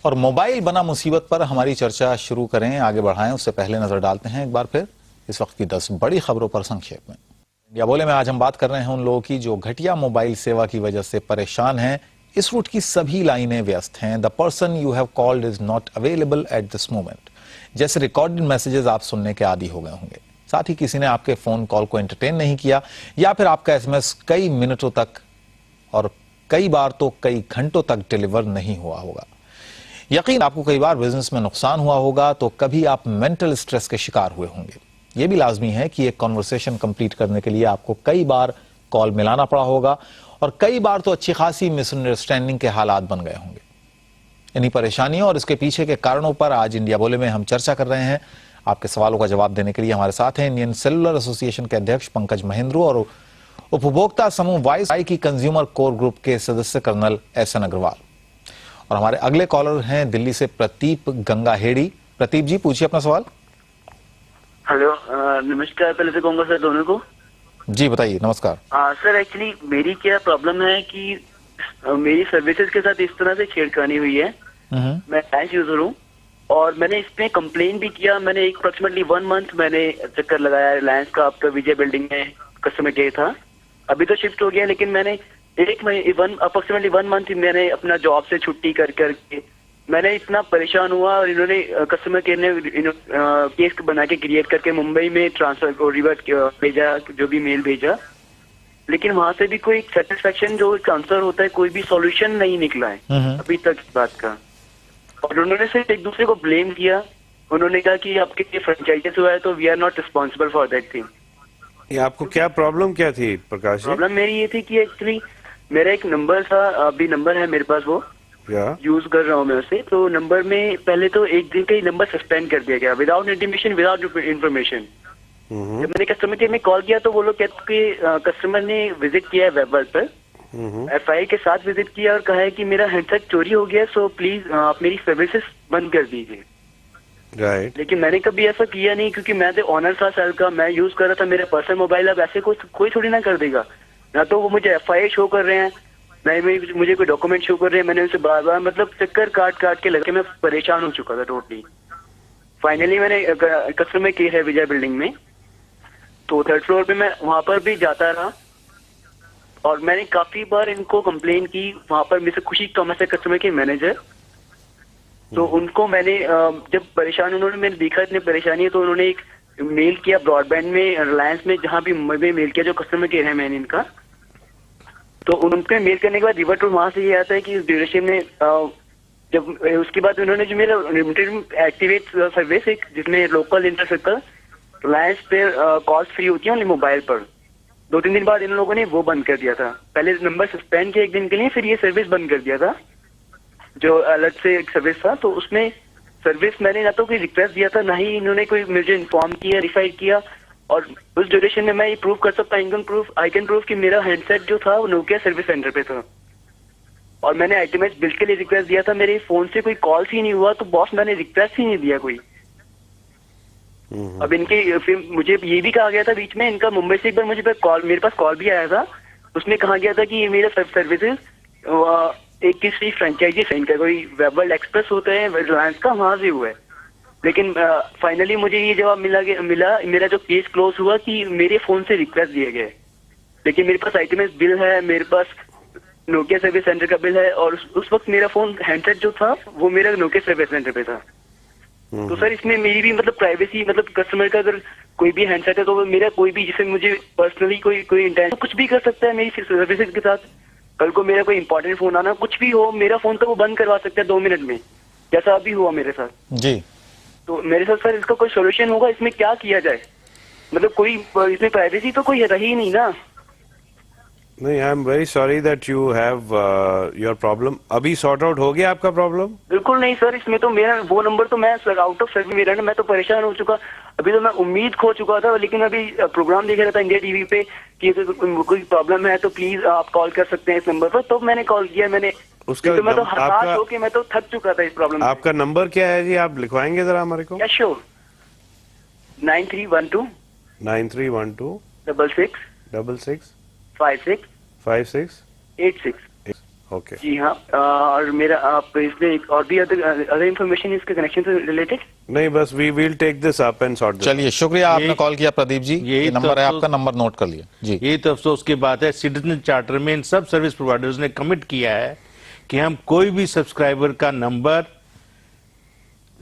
और मोबाइल बना मुसीबत पर हमारी चर्चा शुरू करें, आगे बढ़ाएं, उससे पहले नजर डालते हैं एक बार फिर इस वक्त की 10 बड़ी खबरों पर संक्षेप में। इंडिया बोले में आज हम बात कर रहे हैं उन लोगों की जो घटिया मोबाइल सेवा की वजह से परेशान हैं। इस रूट की सभी लाइनें व्यस्त हैं। The person you have called is not available at this moment, जैसे रिकॉर्डेड मैसेजेस आप सुनने के आदी हो गए होंगे। साथ ही किसी ने आपके फोन कॉल को एंटरटेन नहीं किया, या फिर आपका एसएमएस कई मिनटों तक और कई बार तो कई घंटों तक डिलीवर नहीं हुआ होगा। यकीन आपको कई बार बिजनेस में नुकसान हुआ होगा, तो कभी आप मेंटल स्ट्रेस के शिकार हुए होंगे। यह भी लाजमी है कि एक कॉन्वर्सेशन कंप्लीट करने के लिए आपको कई बार कॉल मिलाना पड़ा होगा, और कई बार तो अच्छी खासी मिसअंडरस्टैंडिंग के हालात बन गए होंगे। इन्हीं परेशानियों और इसके पीछे के कारणों पर आज इंडिया बोले में हम चर्चा कर रहे हैं। आपके सवालों का जवाब देने के लिए हमारे साथ हैं इंडियन सेलुलर एसोसिएशन के अध्यक्ष पंकज महेंद्रू और उपभोक्ता समूह वाइस की कंज्यूमर कोर ग्रुप के सदस्य कर्नल एसएन अग्रवाल। और हमारे अगले कॉलर हैं दिल्ली से प्रतीप गंगाहेड़ी। प्रतीप जी, पूछिए अपना सवाल। हेलो, नमस्कार। पहले से कहूंगा सर दोनों को। जी बताइए। नमस्कार सर, एक्चुअली मेरी क्या प्रॉब्लम है कि मेरी सर्विसेज के साथ इस तरह से छेड़खानी हुई है। मैं बैंक यूजर हूँ और मैंने इसमें कंप्लेन भी किया। मैंने एक अप्रोक्सीमेटली 1 मंथ मैंने चक्कर लगाया रिलायंस का, अब तो विजय बिल्डिंग में कस्टमर केयर था, अभी तो शिफ्ट हो गया। लेकिन मैंने अप्रोक्सीमेटली 1 मंथ मैंने अपना जॉब से छुट्टी कर करके मैंने इतना परेशान हुआ, और इन्होंने कस्टमर केयर ने केस बना के क्रिएट करके मुंबई में ट्रांसफर को रिवर्ट भेजा, जो भी मेल भेजा, लेकिन वहां से भी कोई सेटिस्फेक्शन जो आंसर होता है, कोई भी सॉल्यूशन नहीं निकला है अभी तक इस बात का। और उन्होंने सिर्फ एक दूसरे को ब्लेम किया। उन्होंने कहा कि आपके लिए फ्रेंचाइजेस हुआ है तो we are not responsible for that thing. ये आपको क्या प्रॉब्लम क्या थी प्रकाश? प्रॉब्लम मेरी ये थी कि एक्चुअली मेरा एक नंबर था, अभी नंबर है मेरे पास, वो यूज कर रहा हूँ मैं उसे। तो नंबर में पहले तो एक दिन का ही नंबर सस्पेंड कर दिया गया विदाउट इंटीमेशन, विदाउट इन्फॉर्मेशन। जब मैंने कस्टमर केयर में कॉल किया तो वो लोग कहते कि कस्टमर ने विजिट किया है वेब पर, FIA के साथ विजिट किया और कहा है कि मेरा हैंडसेट चोरी हो गया, सो प्लीज आप मेरी सर्विसेज बंद कर दीजिए। राइट। लेकिन मैंने कभी ऐसा किया नहीं, क्योंकि मैं तो ऑनर था सेल का, मैं यूज कर रहा था मेरा पर्सनल मोबाइल। अब ऐसे कोई थोड़ी ना कर देगा। ना तो वो मुझे FIA शो कर रहे हैं, ना ही मुझे कोई डॉक्यूमेंट शो कर रहे हैं। मैंने उनसे बार बार मतलब चक्कर काट के लगे, मैं परेशान हो चुका था टोटली। फाइनली मैंने कस्टमर केयर है विजय बिल्डिंग में, तो 3rd फ्लोर पे मैं वहां पर भी जाता रहा और मैंने काफी बार इनको कंप्लेन की। वहां पर मिस्टर खुशी थॉमस है कस्टमर केयर मैनेजर, तो उनको मैंने जब परेशान उन्होंने मैंने देखा इतनी परेशानी है, तो उन्होंने एक मेल किया ब्रॉडबैंड में, रिलायंस में, जहां भी मुंबई में मेल किया, जो कस्टमर केयर है मैंने इनका। तो उनके मेल करने के बाद रिवर्ट वहां से ये आता है कि इस ड्यूरेशन में जब उसके बाद उन्होंने जो मेरा लिमिटेड एक्टिवेट सर्विस एक जिसमें लोकल इंटर सर्कल रिलायंस पे कॉल्स फ्री होती है ओनली मोबाइल पर, 2-3 दिन बाद इन लोगों ने वो बंद कर दिया था। पहले नंबर सस्पेंड किया 1 दिन के लिए, फिर ये सर्विस बंद कर दिया था, जो अलग से एक सर्विस था। तो उसमें सर्विस मैंने ना तो कोई रिक्वेस्ट दिया था, ना ही इन्होंने कोई मुझे इन्फॉर्म किया, वेरीफाई किया। और उस ड्यूरेशन में मैं ये प्रूव कर सकता हूँ, आई कैन प्रूव कि मेरा हैंडसेट जो था वो नोकिया सर्विस सेंटर पे था और मैंने आइटमेज बिल के लिए रिक्वेस्ट दिया था। मेरे फोन से कोई कॉल्स ही नहीं हुआ, तो बॉस मैंने रिक्वेस्ट ही नहीं दिया कोई। अब इनके फिर मुझे ये भी कहा गया था बीच में, इनका मुंबई से एक बार मुझे मेरे पास कॉल भी आया था, उसमें कहा गया था कि ये मेरा सर्विसेज एक किसी फ्रेंचाइजी साइन का कोई वेबवर्ल्ड एक्सप्रेस होता है रिलायंस का, वहां से हुआ है। लेकिन फाइनली मुझे ये जवाब मिला मेरा जो केस क्लोज हुआ कि मेरे फोन से रिक्वेस्ट दिए गए, लेकिन मेरे पास आइटमेज बिल है, मेरे पास नोकिया सर्विस सेंटर का बिल है और उस वक्त मेरा फोन हैंडसेट जो था वो मेरा नोकिया सर्विस सेंटर पे था। तो सर इसमें मेरी भी मतलब प्राइवेसी, मतलब कस्टमर का अगर कोई भी हैंडसेट है तो वो मेरा कोई भी, जिसे मुझे पर्सनली कोई इंटेंशन कुछ भी कर सकता है मेरी सर्विसेज के साथ। कल को मेरा कोई इंपॉर्टेंट फोन आना, कुछ भी हो, मेरा फोन तो वो बंद करवा सकता है 2 मिनट में, जैसा अभी हुआ मेरे साथ जी। तो मेरे साथ सर इसका कोई सोल्यूशन होगा, इसमें क्या किया जाए? मतलब कोई इसमें प्राइवेसी तो कोई रही नहीं ना। नहीं, I am very sorry that you have your problem. अभी सॉर्ट आउट हो गया आपका प्रॉब्लम? बिल्कुल नहीं सर, इसमें तो मेरा वो नंबर तो मैं आउट ऑफ सर्विस मेरा ना, मैं तो परेशान हो चुका। अभी तो मैं उम्मीद खो चुका था, लेकिन अभी प्रोग्राम देख रहा था इंडिया टीवी पे कि कोई प्रॉब्लम है तो प्लीज आप कॉल कर सकते हैं इस नंबर पर, तो मैंने कॉल किया। मैंने उसका तो मैं तो हताश होके मैं तो थक चुका था इस प्रॉब्लम। आपका नंबर क्या है जी, आप लिखवाएंगे जरा हमारे को? Yes sure, 9312 9312 66 66 56 86। ओके जी हाँ, और मेरा आप इसमें एक और भी अदर इन्फॉर्मेशन इसके कनेक्शन से रिलेटेड? नहीं, बस we will take this up and sort this. चलिए, शुक्रिया आपने कॉल किया प्रदीप जी। ये नंबर है आपका, नंबर नोट कर लिया जी। यही तो अफसोस की बात है, सिटीजन चार्टर में इन सब सर्विस प्रोवाइडर्स ने कमिट किया है कि हम कोई भी सब्सक्राइबर का नंबर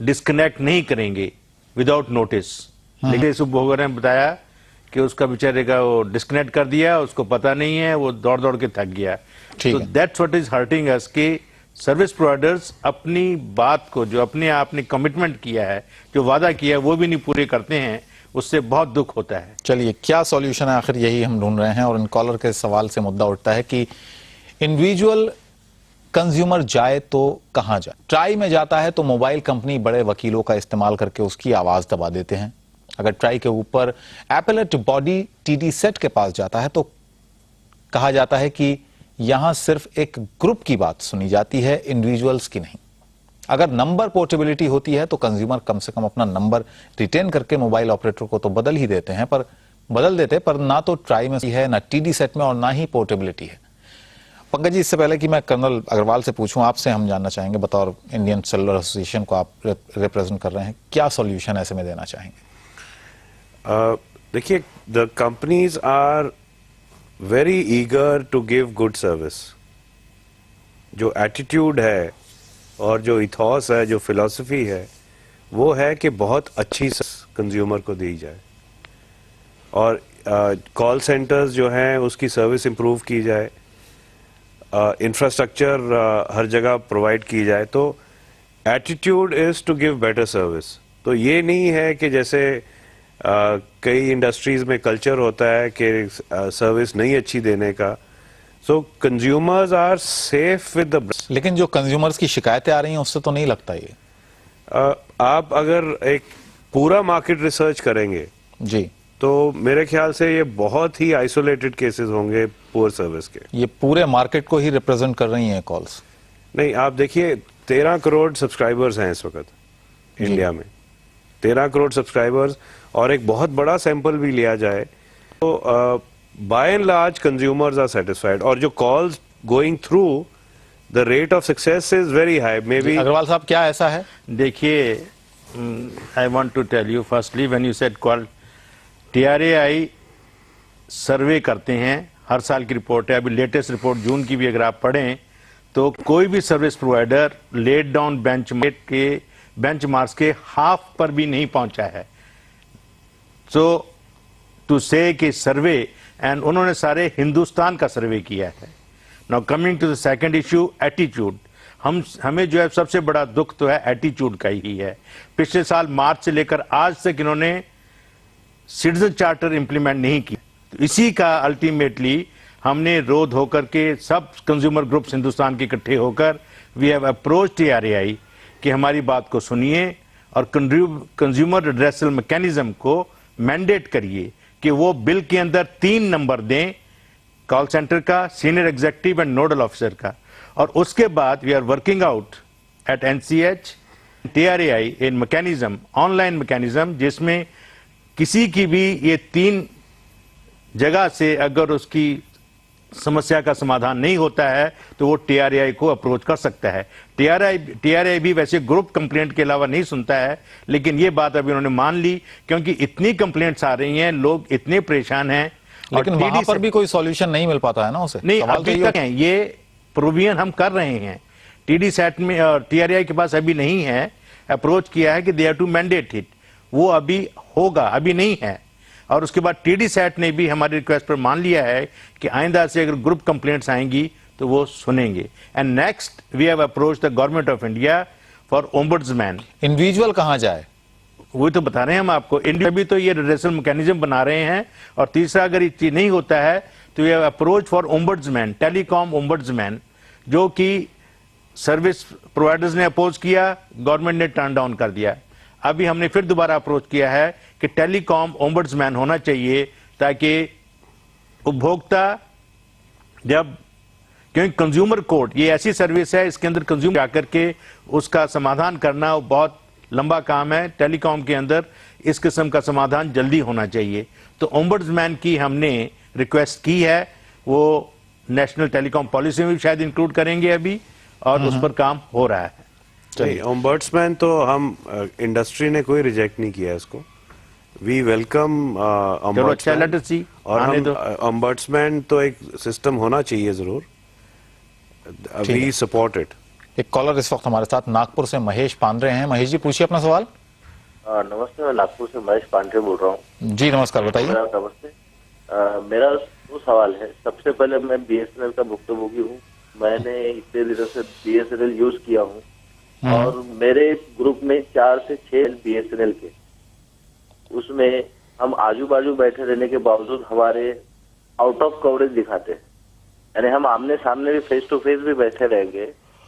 डिस्कनेक्ट नहीं करेंगे विदाउट नोटिस। लेकिन इस उपभोक्ता ने बताया कि उसका बेचारे का वो डिस्कनेक्ट कर दिया, उसको पता नहीं है, वो दौड़ दौड़ के थक गया। तो दैट्स व्हाट इज हर्टिंग अस कि सर्विस प्रोवाइडर्स अपनी बात को, जो अपने आपने कमिटमेंट किया है, जो वादा किया है, वो भी नहीं पूरे करते हैं, उससे बहुत दुख होता है। चलिए, क्या सॉल्यूशन है आखिर, यही हम ढूंढ रहे हैं। और इन कॉलर के सवाल से मुद्दा उठता है कि इंडिविजुअल कंज्यूमर जाए तो कहां जाए। ट्राई में जाता है तो मोबाइल कंपनी बड़े वकीलों का इस्तेमाल करके उसकी आवाज दबा देते हैं। अगर ट्राई के ऊपर एपेलेट बॉडी टीडी सेट के पास जाता है तो कहा जाता है कि यहां सिर्फ एक ग्रुप की बात सुनी जाती है, इंडिविजुअल्स की नहीं। अगर नंबर पोर्टेबिलिटी होती है तो कंज्यूमर कम से कम अपना नंबर रिटेन करके मोबाइल ऑपरेटर को तो बदल देते हैं, पर ना तो ट्राई में है, ना टीडी सेट में, और ना ही पोर्टेबिलिटी है। पंकज जी, इससे पहले कि मैं कर्नल अग्रवाल से पूछूं, आपसे हम जानना चाहेंगे, बतौर इंडियन सेलुलर एसोसिएशन को आप रिप्रेजेंट कर रहे हैं, क्या सॉल्यूशन ऐसे में देना चाहेंगे? देखिए, the companies are very eager to give good service. जो एटीट्यूड है और जो इथॉस है, जो फिलॉसफी है, वो है कि बहुत अच्छी कंज्यूमर को दी जाए और कॉल सेंटर्स जो हैं उसकी सर्विस इंप्रूव की जाए, इंफ्रास्ट्रक्चर हर जगह प्रोवाइड की जाए। तो attitude is to give better service. तो ये नहीं है कि जैसे कई इंडस्ट्रीज में कल्चर होता है कि सर्विस नहीं अच्छी देने का। So consumers are safe with the. लेकिन जो कंज्यूमर्स की शिकायतें आ रही हैं उससे तो नहीं लगता ये। आप अगर एक पूरा मार्केट रिसर्च करेंगे जी, तो मेरे ख्याल से ये बहुत ही आइसोलेटेड केसेस होंगे पुअर सर्विस के। ये पूरे मार्केट को ही रिप्रेजेंट कर रही हैं कॉल्स। नहीं, आप देखिए 13 करोड़ सब्सक्राइबर्स हैं इस वक्त इंडिया में, 13 करोड़ सब्सक्राइबर्स, और एक बहुत बड़ा सैंपल भी लिया जाए तो by and large consumers are satisfied, और जो calls going through the rate of success is very high. Maybe Agarwal साहब क्या ऐसा है? देखिए, I want to tell you firstly, when you said call, TRAI survey करते हैं, हर साल की रिपोर्ट है, अभी लेटेस्ट रिपोर्ट जून की भी अगर आप पढ़ें तो कोई भी service provider let down benchmarks के हाफ पर भी नहीं पहुंचा है। सो टू से कि सर्वे, एंड उन्होंने सारे हिंदुस्तान का सर्वे किया है। Now coming to the second issue, attitude. हमें जो है सबसे बड़ा दुख तो है एटीट्यूड का ही है। पिछले साल मार्च से लेकर आज तक इन्होंने सिटीजन चार्टर इंप्लीमेंट नहीं की। तो इसी का अल्टीमेटली हमने रोध होकर के सब कंज्यूमर ग्रुप्स हिंदुस्तान के इकट्ठे होकर वी हैव अप्रोच TRAI कि हमारी बात को सुनिए और कंज्यूमर रिड्रेसल मैकेनिज्म को मैंडेट करिए कि वो बिल के अंदर 3 नंबर दें, कॉल सेंटर का, senior executive and nodal officer का। और उसके बाद we are working out at NCH TRAI in mechanism, online mechanism, जिसमें किसी की भी ये 3 जगह से अगर उसकी समस्या का समाधान नहीं होता है तो वो TRAI को अप्रोच कर सकता है। TRAI भी वैसे ग्रुप कंप्लेंट के अलावा नहीं सुनता है, लेकिन ये बात अभी उन्होंने मान ली क्योंकि इतनी कंप्लेंट्स आ रही हैं, लोग इतने परेशान हैं। लेकिन वहां पर भी कोई सॉल्यूशन नहीं मिल पाता है ना उसे। नहीं, अभी तक है, ये प्रोविजन हम कर रहे हैं। TDSAT में और TRAI के पास अभी नहीं है, अप्रोच किया है कि they have to mandate it, वो अभी होगा, अभी नहीं है। और उसके बाद TDSAT ने भी हमारी रिक्वेस्ट पर मान लिया है कि आइंदा से अगर ग्रुप कंप्लेंट्स आएंगी तो वो सुनेंगे। And next we have approach the Government of India for ombudsman. Individual कहां जाए वही तो बता रहे हैं हम आपको। इंडिया भी तो ये रिड्रेसल मैकेनिज्म बना रहे हैं। और तीसरा, अगर ये चीज नहीं होता है तो we have approach for ombudsman, telecom ombudsman, जो कि सर्विस प्रोवाइडर्स ने अपोज किया, गवर्नमेंट ने टर्न डाउन कर दिया। अभी हमने फिर दोबारा अप्रोच किया है कि टेलीकॉम ओम्बुड्समैन होना चाहिए, ताकि उपभोक्ता जब, क्योंकि कंज्यूमर कोर्ट ये ऐसी सर्विस है, इसके अंदर कंज्यूमर जाकर के उसका समाधान करना बहुत लंबा काम है। टेलीकॉम के अंदर इस किस्म का समाधान जल्दी होना चाहिए। तो ओम्बुड्समैन की हमने रिक्वेस्ट की है, वो नेशनल टेलीकॉम पॉलिसी में भी शायद इंक्लूड करेंगे अभी, और उस पर काम हो रहा है। ओम्बुड्समैन तो हम इंडस्ट्री ने कोई रिजेक्ट नहीं किया इसको, वी वेलकम ओम्बुड्समैन। और हम ओम्बुड्समैन तो एक सिस्टम होना चाहिए जरूर, वी सपोर्ट इट। एक कॉलर इस वक्त हमारे साथ नागपुर से महेश पांड्रे हैं। महेश जी, पूछिए अपना सवाल। नमस्ते, मैं नागपुर से महेश पांड्रे बोल रहा हूँ। जी नमस्कार, बताइए। नमस्ते, मेरा 2 सवाल है। सबसे पहले मैं BSNL का भुक्तभोगी हूँ। मैंने इतने दिनों से BSNL यूज किया हूँ और मेरे ग्रुप में 4 से 6 BSNL के, उसमें हम आजू बाजू बैठे रहने के बावजूद हमारे आउट ऑफ कवरेज दिखाते हैं। यानी हम आमने सामने भी, फेस टू फेस भी बैठे रहेंगे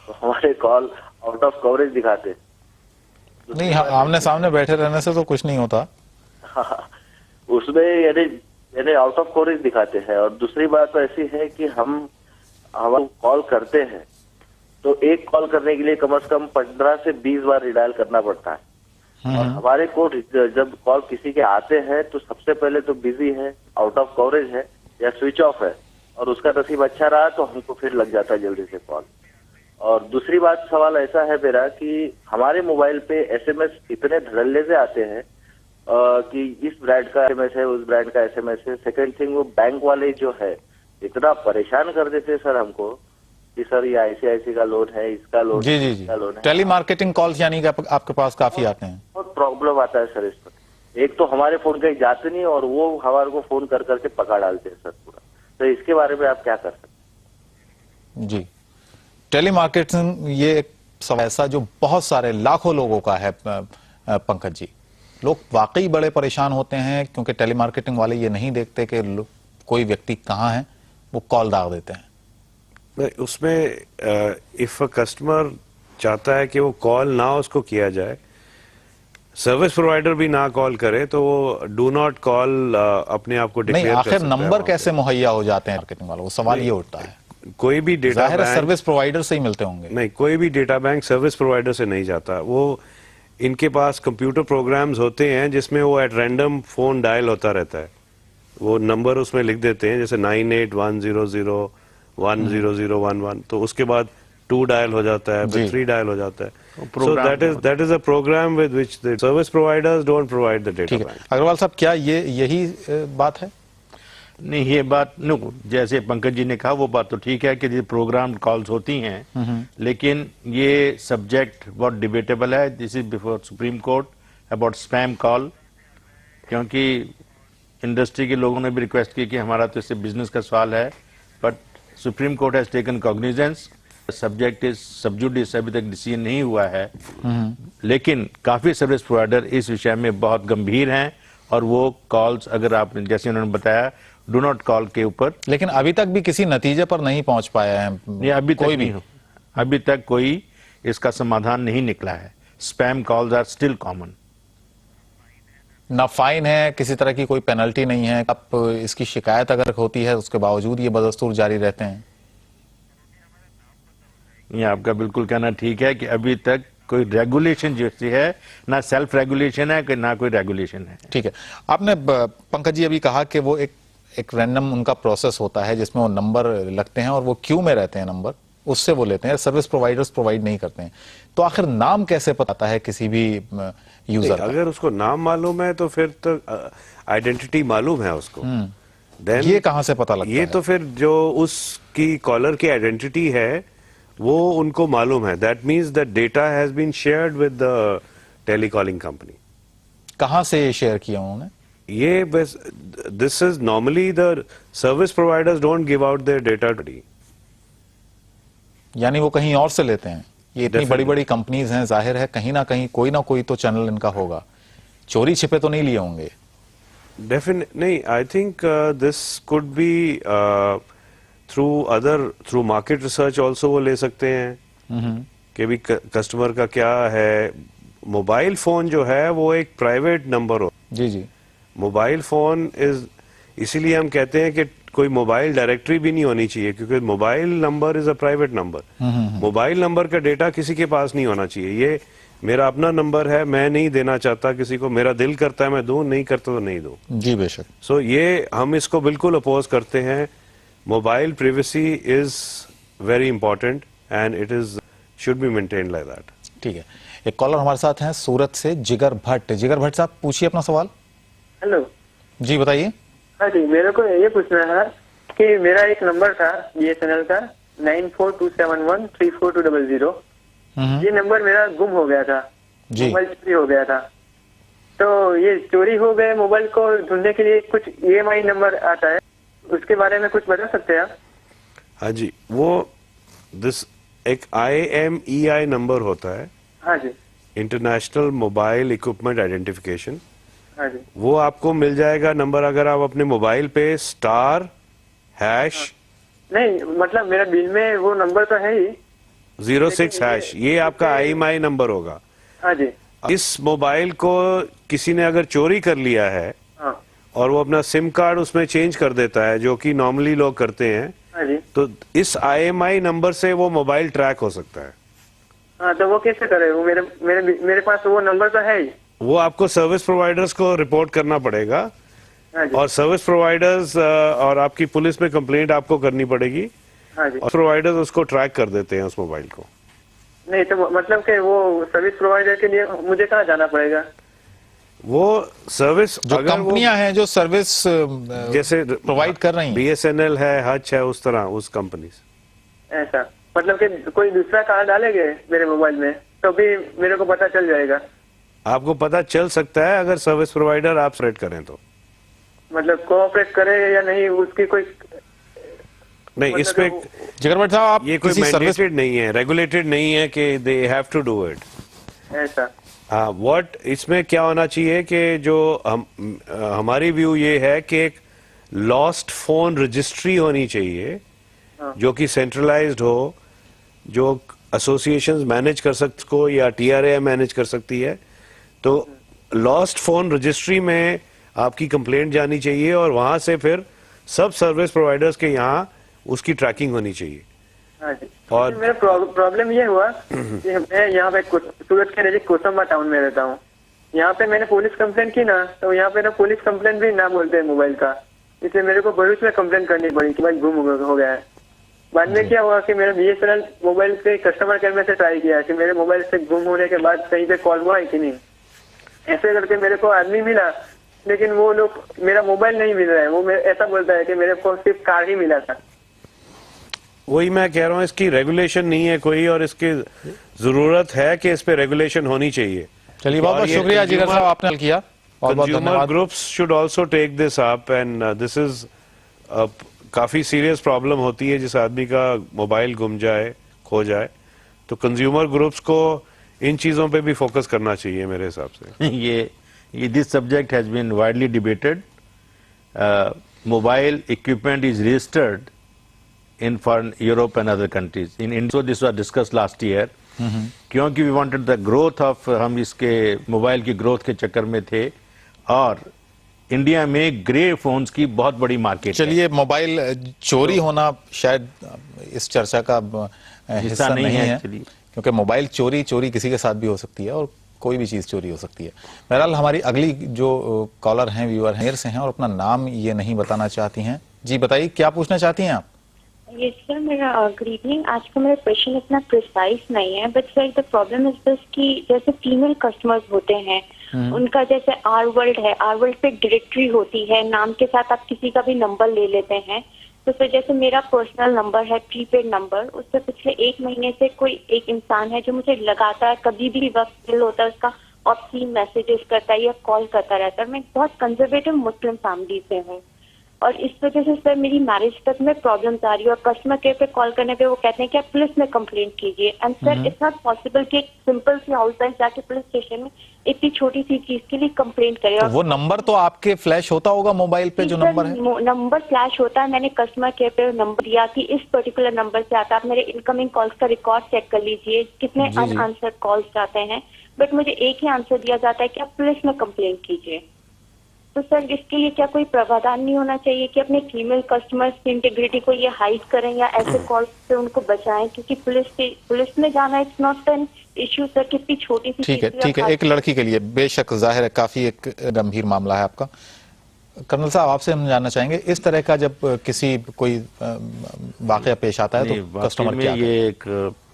तो हमारे कॉल आउट ऑफ कवरेज दिखाते। नहीं, आमने सामने बैठे रहने से तो कुछ नहीं होता। उसमें यानी आउट ऑफ कवरेज दिखाते हैं। और दूसरी बात तो ऐसी है कि हम कॉल करते हैं तो एक कॉल करने के लिए कम से कम 15 से 20 बार रिडायल करना पड़ता है। और हमारे को जब कॉल किसी के आते हैं तो सबसे पहले तो बिजी है, आउट ऑफ कवरेज है या स्विच ऑफ है, और उसका नसीब अच्छा रहा तो हमको फिर लग जाता है जल्दी से कॉल। और दूसरी बात, सवाल ऐसा है मेरा कि हमारे मोबाइल पे SMS इतने धड़ल्ले से आते हैं कि इस ब्रांड का SMS है, उस ब्रांड का SMS है। सेकंड थिंग, वो बैंक वाले जो है इतना परेशान कर देते हैं सर हमको कि सर ये ICICI का लोन है, इसका लोन जी जी जी, टेली मार्केटिंग कॉल्स यानी कि आपके पास काफी आते हैं। बहुत प्रॉब्लम आता है सर इस पर। एक तो हमारे फोन कहीं जाते नहीं और वो हमारे को फोन कर करके पका डालते हैं सर पूरा। तो इसके बारे में आप क्या कर सकते हैं? जी, टेली मार्केटिंग ये एक सवाल ऐसा जो बहुत सारे लाखों लोगों का है पंकज जी। लोग वाकई बड़े परेशान होते हैं क्योंकि टेली मार्केटिंग वाले ये नहीं देखते कि कोई व्यक्ति कहाँ है, वो कॉल दाग देते हैं। उसमें इफ अ कस्टमर चाहता है कि वो कॉल ना उसको किया जाए, सर्विस प्रोवाइडर भी ना कॉल करे, तो वो डू नॉट कॉल अपने आप को डिक्लेयर कर सकता है। आखिर नंबर कैसे मुहैया हो जाते हैं मार्केटिंग वालों को, सवाल ये उठता है। कोई भी डेटा बैंक सर्विस प्रोवाइडर से ही मिलते होंगे। नहीं, कोई भी डेटा बैंक सर्विस प्रोवाइडर से नहीं जाता। वो इनके पास कंप्यूटर प्रोग्राम्स होते हैं जिसमें वो एट रैंडम फोन डायल होता रहता है। वो नंबर उसमें लिख देते हैं, जैसे 9810010011, तो उसके बाद 2 डायल हो जाता है, फिर 3 डायल हो जाता है. So that is a program with which the service providers don't provide the data bank. Agarwal साहब, क्या यही बात है? नहीं, ये बात जैसे पंकज जी ने कहा वो बात तो ठीक है कि प्रोग्राम कॉल्स होती हैं, लेकिन ये सब्जेक्ट बहुत डिबेटेबल है. This is before supreme court about spam call, क्योंकि इंडस्ट्री के लोगों ने भी रिक्वेस्ट की कि हमारा तो इससे बिजनेस का सवाल है, but supreme court has taken cognizance. Subject is सब जुडिस, अभी तक डिसीजन नहीं हुआ है, लेकिन काफी सर्विस प्रोवाइडर इस विषय में बहुत गंभीर हैं और वो कॉल्स, अगर आप जैसे उन्होंने बताया, डू नॉट कॉल के ऊपर, लेकिन अभी तक भी किसी नतीजे पर नहीं पहुंच पाया है. अभी तक भी अभी तक कोई इसका समाधान नहीं निकला है. Spam calls are still common. ना फाइन है, किसी तरह की कोई पेनल्टी नहीं है. अब इसकी शिकायत अगर होती है उसके बावजूद ये बदस्तूर जारी रहते हैं. ये आपका बिल्कुल कहना ठीक है कि अभी तक कोई रेगुलेशन जैसी है, ना सेल्फ रेगुलेशन है, कि ना कोई रेगुलेशन है. ठीक है. आपने पंकज जी अभी कहा कि वो एक रैंडम उनका प्रोसेस होता है जिसमें वो नंबर लगते हैं और वो क्यू में रहते हैं नंबर, उससे वो लेते हैं. सर्विस प्रोवाइडर्स प्रोवाइड नहीं करते हैं. तो आखिर नाम कैसे पता है किसी भी यूजर का? अगर उसको नाम मालूम है तो फिर तो आइडेंटिटी मालूम है उसको. Then, ये कहां से पता लगता है? ये तो फिर जो उसकी कॉलर की आइडेंटिटी है वो उनको मालूम है. That means that data has been shared with the telecalling company. कहां से शेयर किया उन्होंने? ये बस, this is normally the service providers don't give out their data. यानी वो कहीं और से लेते हैं. ये इतनी बड़ी बड़ी कंपनीज हैं, जाहिर है कहीं ना कोई तो चैनल इनका होगा. चोरी छिपे तो नहीं लिए होंगे. डेफिनेट नहीं. I think this could be through market research also वो ले सकते हैं कि भी कस्टमर का क्या है. मोबाइल फोन जो है वो एक प्राइवेट नंबर हो. जी. मोबाइल फोन इज, इसीलिए हम कहते हैं कि कोई मोबाइल डायरेक्टरी भी नहीं होनी चाहिए, क्योंकि mobile number is a private number. Mobile number का डेटा किसी के पास नहीं होना चाहिए. ये मेरा अपना नंबर है, मैं नहीं देना चाहता किसी को. मेरा दिल करता है मैं दूं, नहीं करता तो नहीं दूं. जी बेशक. सो ये हम इसको बिल्कुल अपोज करते हैं. Mobile privacy is very important and it is should be maintained like that. ठीक है. एक कॉलर हमारे साथ हैं सूरत से, जिगर भट्ट. जिगर भट्ट साहब, पूछिए अपना सवाल. हेलो जी, बताइए. हाँ जी, मेरे को ये पूछना है कि मेरा एक नंबर था BSNL का 9427134200. ये नंबर मेरा गुम हो गया था, मोबाइल चोरी हो गया था. तो ये चोरी हो गए मोबाइल को ढूंढने के लिए कुछ EMI नंबर आता है, उसके बारे में कुछ बता सकते हैं आप? हाँ जी, वो एक IMEI नंबर होता है. हाँ जी. International mobile equipment identification. हाँ जी. वो आपको मिल जाएगा नंबर अगर आप अपने मोबाइल पे *#. नहीं, मतलब मेरा बिल में वो नंबर तो है ही 06#. ये आपका IMEI नंबर होगा. हाँ जी. इस मोबाइल को किसी ने अगर चोरी कर लिया है और वो अपना सिम कार्ड उसमें चेंज कर देता है, जो कि नॉर्मली लोग करते हैं, हाँ जी. तो इस IMEI नंबर से वो मोबाइल ट्रैक हो सकता है. हाँ, तो वो कैसे करे? वो मेरे पास वो नंबर तो है ही. वो आपको सर्विस प्रोवाइडर्स को रिपोर्ट करना पड़ेगा. हाँ जी. और सर्विस प्रोवाइडर्स और आपकी पुलिस में कंप्लेंट आपको करनी पड़ेगी. हाँ जी. और प्रोवाइडर्स उसको ट्रैक कर देते हैं उस मोबाइल को. नहीं तो मतलब कि वो सर्विस प्रोवाइडर के लिए मुझे कहाँ जाना पड़ेगा? वो सर्विस जो कंपनियां हैं जो सर्विस जैसे प्रोवाइड कर रही हैं, BSNL है, हच है, उस तरह उस कंपनी से. ऐसा मतलब कि कोई दूसरा कार्ड डालेंगे मेरे मोबाइल में तो भी मेरे को पता चल जाएगा? आपको पता चल सकता है अगर सर्विस प्रोवाइडर आप सेट करें तो. मतलब कोऑपरेट करे या नहीं, उसकी कोई नहीं. मतलब इसमें जिगर भट्ट साहब, आप ये कोई मैंडेटेड नहीं है, रेगुलेटेड नहीं है कि they have to do it. ऐसा. हाँ, व्हाट इसमें क्या होना चाहिए कि जो हमारी व्यू ये है कि एक लॉस्ट फोन रजिस्ट्री होनी चाहिए जो कि सेंट्रलाइज्ड हो, जो एसोसिएशंस मैनेज कर सकते को या TRA मैनेज कर सकती है. तो लॉस्ट फोन रजिस्ट्री में आपकी कंप्लेंट जानी चाहिए और वहां से फिर सब सर्विस प्रोवाइडर्स के यहाँ उसकी ट्रैकिंग होनी चाहिए. हाँ जी. और मेरा प्रॉब्लम ये हुआ कि मैं यहाँ पे सूरत के नजीक कोसंबा टाउन में रहता हूँ. यहाँ पे मैंने पुलिस कंप्लेंट की ना, तो यहाँ पे ना पुलिस कंप्लेंट भी ना बोलते हैं मोबाइल का. इसलिए मेरे को भविष्य में कंप्लेन करनी पड़ी कि भाई गुम हो गया है। बाद में क्या हुआ कि मेरे BSNL मोबाइल पे कस्टमर केयर में से ट्राई किया कि मेरे मोबाइल से गुम होने के बाद कहीं पे कॉल हुआ है कि नहीं। ऐसे करके मेरे को आदमी मिला, लेकिन वो लोग मेरा मोबाइल नहीं मिल रहा है। वो ऐसा बोलता है कि मेरे को सिर्फ कार ही मिला था। वही मैं कह रहा हूँ, इसकी रेगुलेशन नहीं है कोई, और इसकी जरूरत है कि इस पे रेगुलेशन होनी चाहिए। चलिए बहुत बहुत शुक्रिया जिगर साहब, आपने हल किया। बहुत बहुत कंज्यूमर धन्यवाद। Groups should also take this up, and this is काफी सीरियस प्रॉब्लम होती है जिस आदमी का मोबाइल गुम जाए, खो जाए। तो कंज्यूमर ग्रुप्स को इन चीजों पे भी फोकस करना चाहिए मेरे हिसाब से। ये this subject has been widely debated. Mobile equipment is registered in for Europe and other countries. In India, so this was discussed last year. क्योंकि we wanted the growth of, हम इसके मोबाइल की ग्रोथ के चक्कर में थे, और India में ग्रे फोन्स की बहुत बड़ी मार्केट। चलिए, मोबाइल चोरी होना शायद इस चर्चा का हिस्सा नहीं है, क्योंकि मोबाइल चोरी किसी के साथ भी हो सकती है और कोई भी चीज चोरी हो सकती है। बहरहाल हमारी अगली जो कॉलर हैं, व्यूअर हैं, से हैं और अपना नाम ये नहीं बताना चाहती हैं। जी बताइए, क्या पूछना चाहती हैं आप? यस सर, मेरा गुड इवनिंग। आज का मेरा क्वेश्चन इतना प्रिसाइज नहीं है, but sir the problem is this कि जैसे फीमेल कस्टमर्स होते हैं, उनका जैसे आर वर्ल्ड है, आर वर्ल्ड पे डायरेक्टरी होती है, नाम के साथ आप किसी का भी नंबर ले लेते हैं। तो सर जैसे मेरा पर्सनल नंबर है, प्रीपेड नंबर, उससे पिछले 1 महीने से कोई एक इंसान है जो मुझे लगातार कभी भी वक्त दिल होता है उसका ऑब्सीन मैसेजेस करता है या कॉल करता रहता है। मैं बहुत कंजर्वेटिव मुस्लिम फैमिली से हूँ, और इस वजह से सर मेरी मैरिज तक में प्रॉब्लम्स आ रही है। और कस्टमर केयर पे कॉल करने पे वो कहते हैं कि आप पुलिस में कंप्लेंट कीजिए। And sir it's not possible कि एक सिंपल सी हाउस वाइफ जाके पुलिस स्टेशन में इतनी छोटी सी चीज के लिए कंप्लेंट करे। तो वो नंबर तो आपके फ्लैश होता होगा मोबाइल पे, जो नंबर है नंबर फ्लैश होता है। मैंने कस्टमर केयर पे नंबर दिया कि इस पर्टिकुलर नंबर से आता है, आप मेरे इनकमिंग कॉल्स का रिकॉर्ड चेक कर लीजिए कितने अनआंसर्ड कॉल्स जाते हैं, बट मुझे एक ही आंसर दिया जाता है कि आप पुलिस में कंप्लेंट कीजिए। तो सर इसके लिए क्या कोई प्रावधान नहीं होना चाहिए कि अपने फीमेल कस्टमर्स की इंटीग्रिटी को ये हाइड करें या ऐसे कॉल से उनको बचाएं? क्योंकि पुलिस में जाना it's not an issue sir, कितनी छोटी सी। ठीक है, एक लड़की के लिए बेशक जाहिर है काफी एक गंभीर मामला है आपका। कर्नल साहब, आपसे हम जानना चाहेंगे, इस तरह का जब किसी कोई वाकया पेश आता है तो कस्टमर क्या? ये एक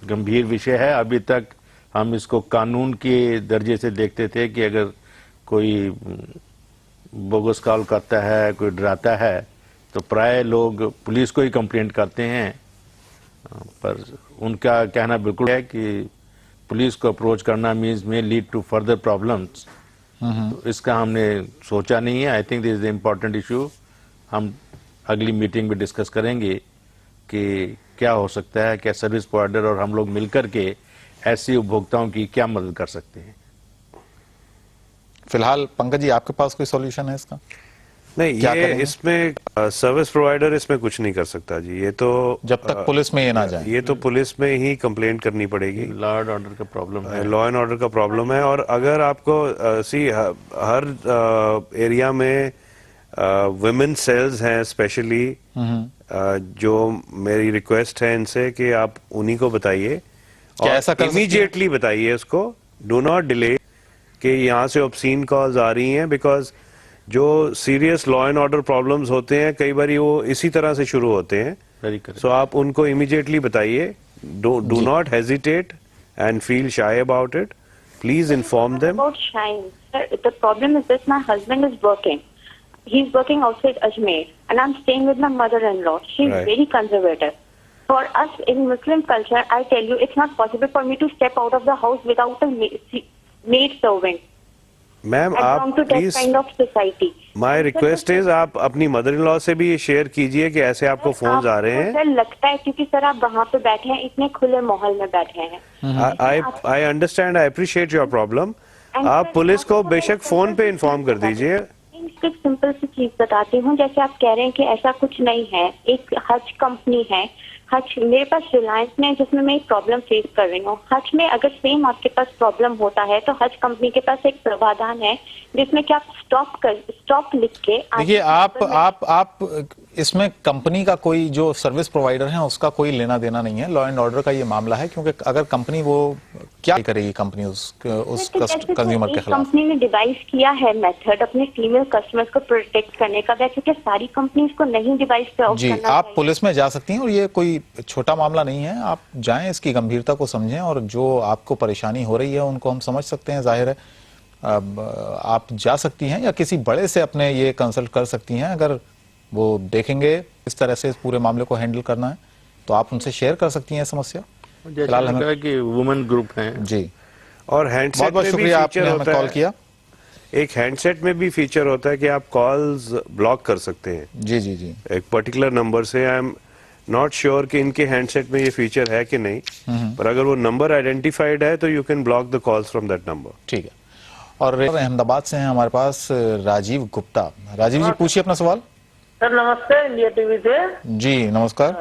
गंभीर विषय है। अभी तक हम इसको कानून के दर्जे से देखते थे कि अगर कोई बोगस कॉल करता है, कोई डराता है, तो प्राय लोग पुलिस को ही कंप्लेंट करते हैं। पर उनका कहना बिल्कुल है कि पुलिस को अप्रोच करना मीन्स में लीड टू फर्दर प्रॉब्लम्स। तो इसका हमने सोचा नहीं है। I think this is the important issue. हम अगली मीटिंग में डिस्कस करेंगे कि क्या हो सकता है, क्या सर्विस प्रोवाइडर और हम लोग मिलकर के ऐसे उपभोक्ताओं की क्या मदद कर सकते हैं। फिलहाल पंकज जी, आपके पास कोई सॉल्यूशन है इसका? नहीं, ये इसमें सर्विस प्रोवाइडर इसमें कुछ नहीं कर सकता जी। ये तो जब तक पुलिस में ये ना जाए, ये तो पुलिस में ही कंप्लेंट करनी पड़ेगी। लॉ एंड ऑर्डर का प्रॉब्लम है, लॉ एंड ऑर्डर का प्रॉब्लम है। और अगर आपको हर एरिया में वुमेन सेल्स हैं स्पेशली, जो मेरी रिक्वेस्ट है इनसे कि आप उन्हीं को बताइए और इमीडिएटली बताइए उसको, डू नॉट डिले कि यहाँ से ऑब्सीन कॉल्स आ रही हैं। बिकॉज जो serious law and order problems होते हैं कई बार वो इसी तरह से शुरू होते हैं। सो आप उनको इमीडिएटली बताइए, do not hesitate and feel shy about it, please inform them. About shying, sir, the problem is this: my husband is working. He's working outside Ajmer, and I'm staying with my mother-in-law. She's very conservative. For us in Muslim culture, I tell you, it's not possible for me to step out of the house without a maid servant. Ma'am आप please, my request is आप अपनी mother in law से भी ये share कीजिए कि ऐसे आपको फोन्स आ रहे हैं। सर लगता है क्योंकि सर आप वहाँ पे बैठे हैं, इतने खुले माहौल में बैठे हैं। I understand, I appreciate your problem. आप पुलिस को बेशक फोन पे इन्फॉर्म कर दीजिए। एक सिंपल सी चीज बताती हूँ, जैसे आप कह रहे हैं कि ऐसा कुछ नहीं है, एक हज कंपनी है हच मेरे पास रिलायंस में है, जिसमें मैं एक प्रॉब्लम फेस कर रही हूँ। हच में अगर सेम आपके पास प्रॉब्लम होता है तो हच कंपनी के पास एक प्रावधान है जिसमें कि आप स्टॉप लिख के देखिए, आप इसमें कंपनी का कोई जो सर्विस प्रोवाइडर है उसका कोई लेना देना नहीं है। लॉ एंड ऑर्डर का ये मामला है, क्योंकि अगर कंपनी वो क्या करेगी, कंपनी उस कंज्यूमर के खिलाफ। कंपनी ने डिवाइस किया है मेथड अपने फीमेल कस्टमर्स को प्रोटेक्ट करने का, क्योंकि सारी कंपनीज को नहीं डिवाइस पे ऑफ जी, करना आप चाहिए। पुलिस में जा सकती हैं और ये कोई छोटा मामला नहीं है। आप जाएं, इसकी गंभीरता को समझें और जो आपको परेशानी हो रही है उनको हम समझ सकते हैं, जाहिर है। अब आप जा सकती हैं या किसी बड़े से अपने ये कंसल्ट कर सकती हैं। अगर वो देखेंगे इस तरह से इस पूरे मामले को हैंडल करना है तो आप उनसे शेयर कर सकती हैं समस्या। फिलहाल हमें कि वुमेन ग्रुप हैं जी, और हैंडसेट बहुत बहुत में भी शुक्रिया फीचर आपने हमें होता कॉल है। किया। एक हैंडसेट में भी फीचर होता है कि आप कॉल्स ब्लॉक कर सकते हैं जी जी जी, एक पर्टिकुलर नंबर से। आई एम नॉट श्योर कि इनके हैंडसेट में ये फीचर है कि नहीं, पर अगर वो नंबर आइडेंटिफाइड है तो you can block the calls from that number. ठीक है। और अहमदाबाद से हैं हमारे पास राजीव गुप्ता। राजीव जी, पूछिए अपना सवाल। सर नमस्ते, इंडिया टीवी से। जी नमस्कार।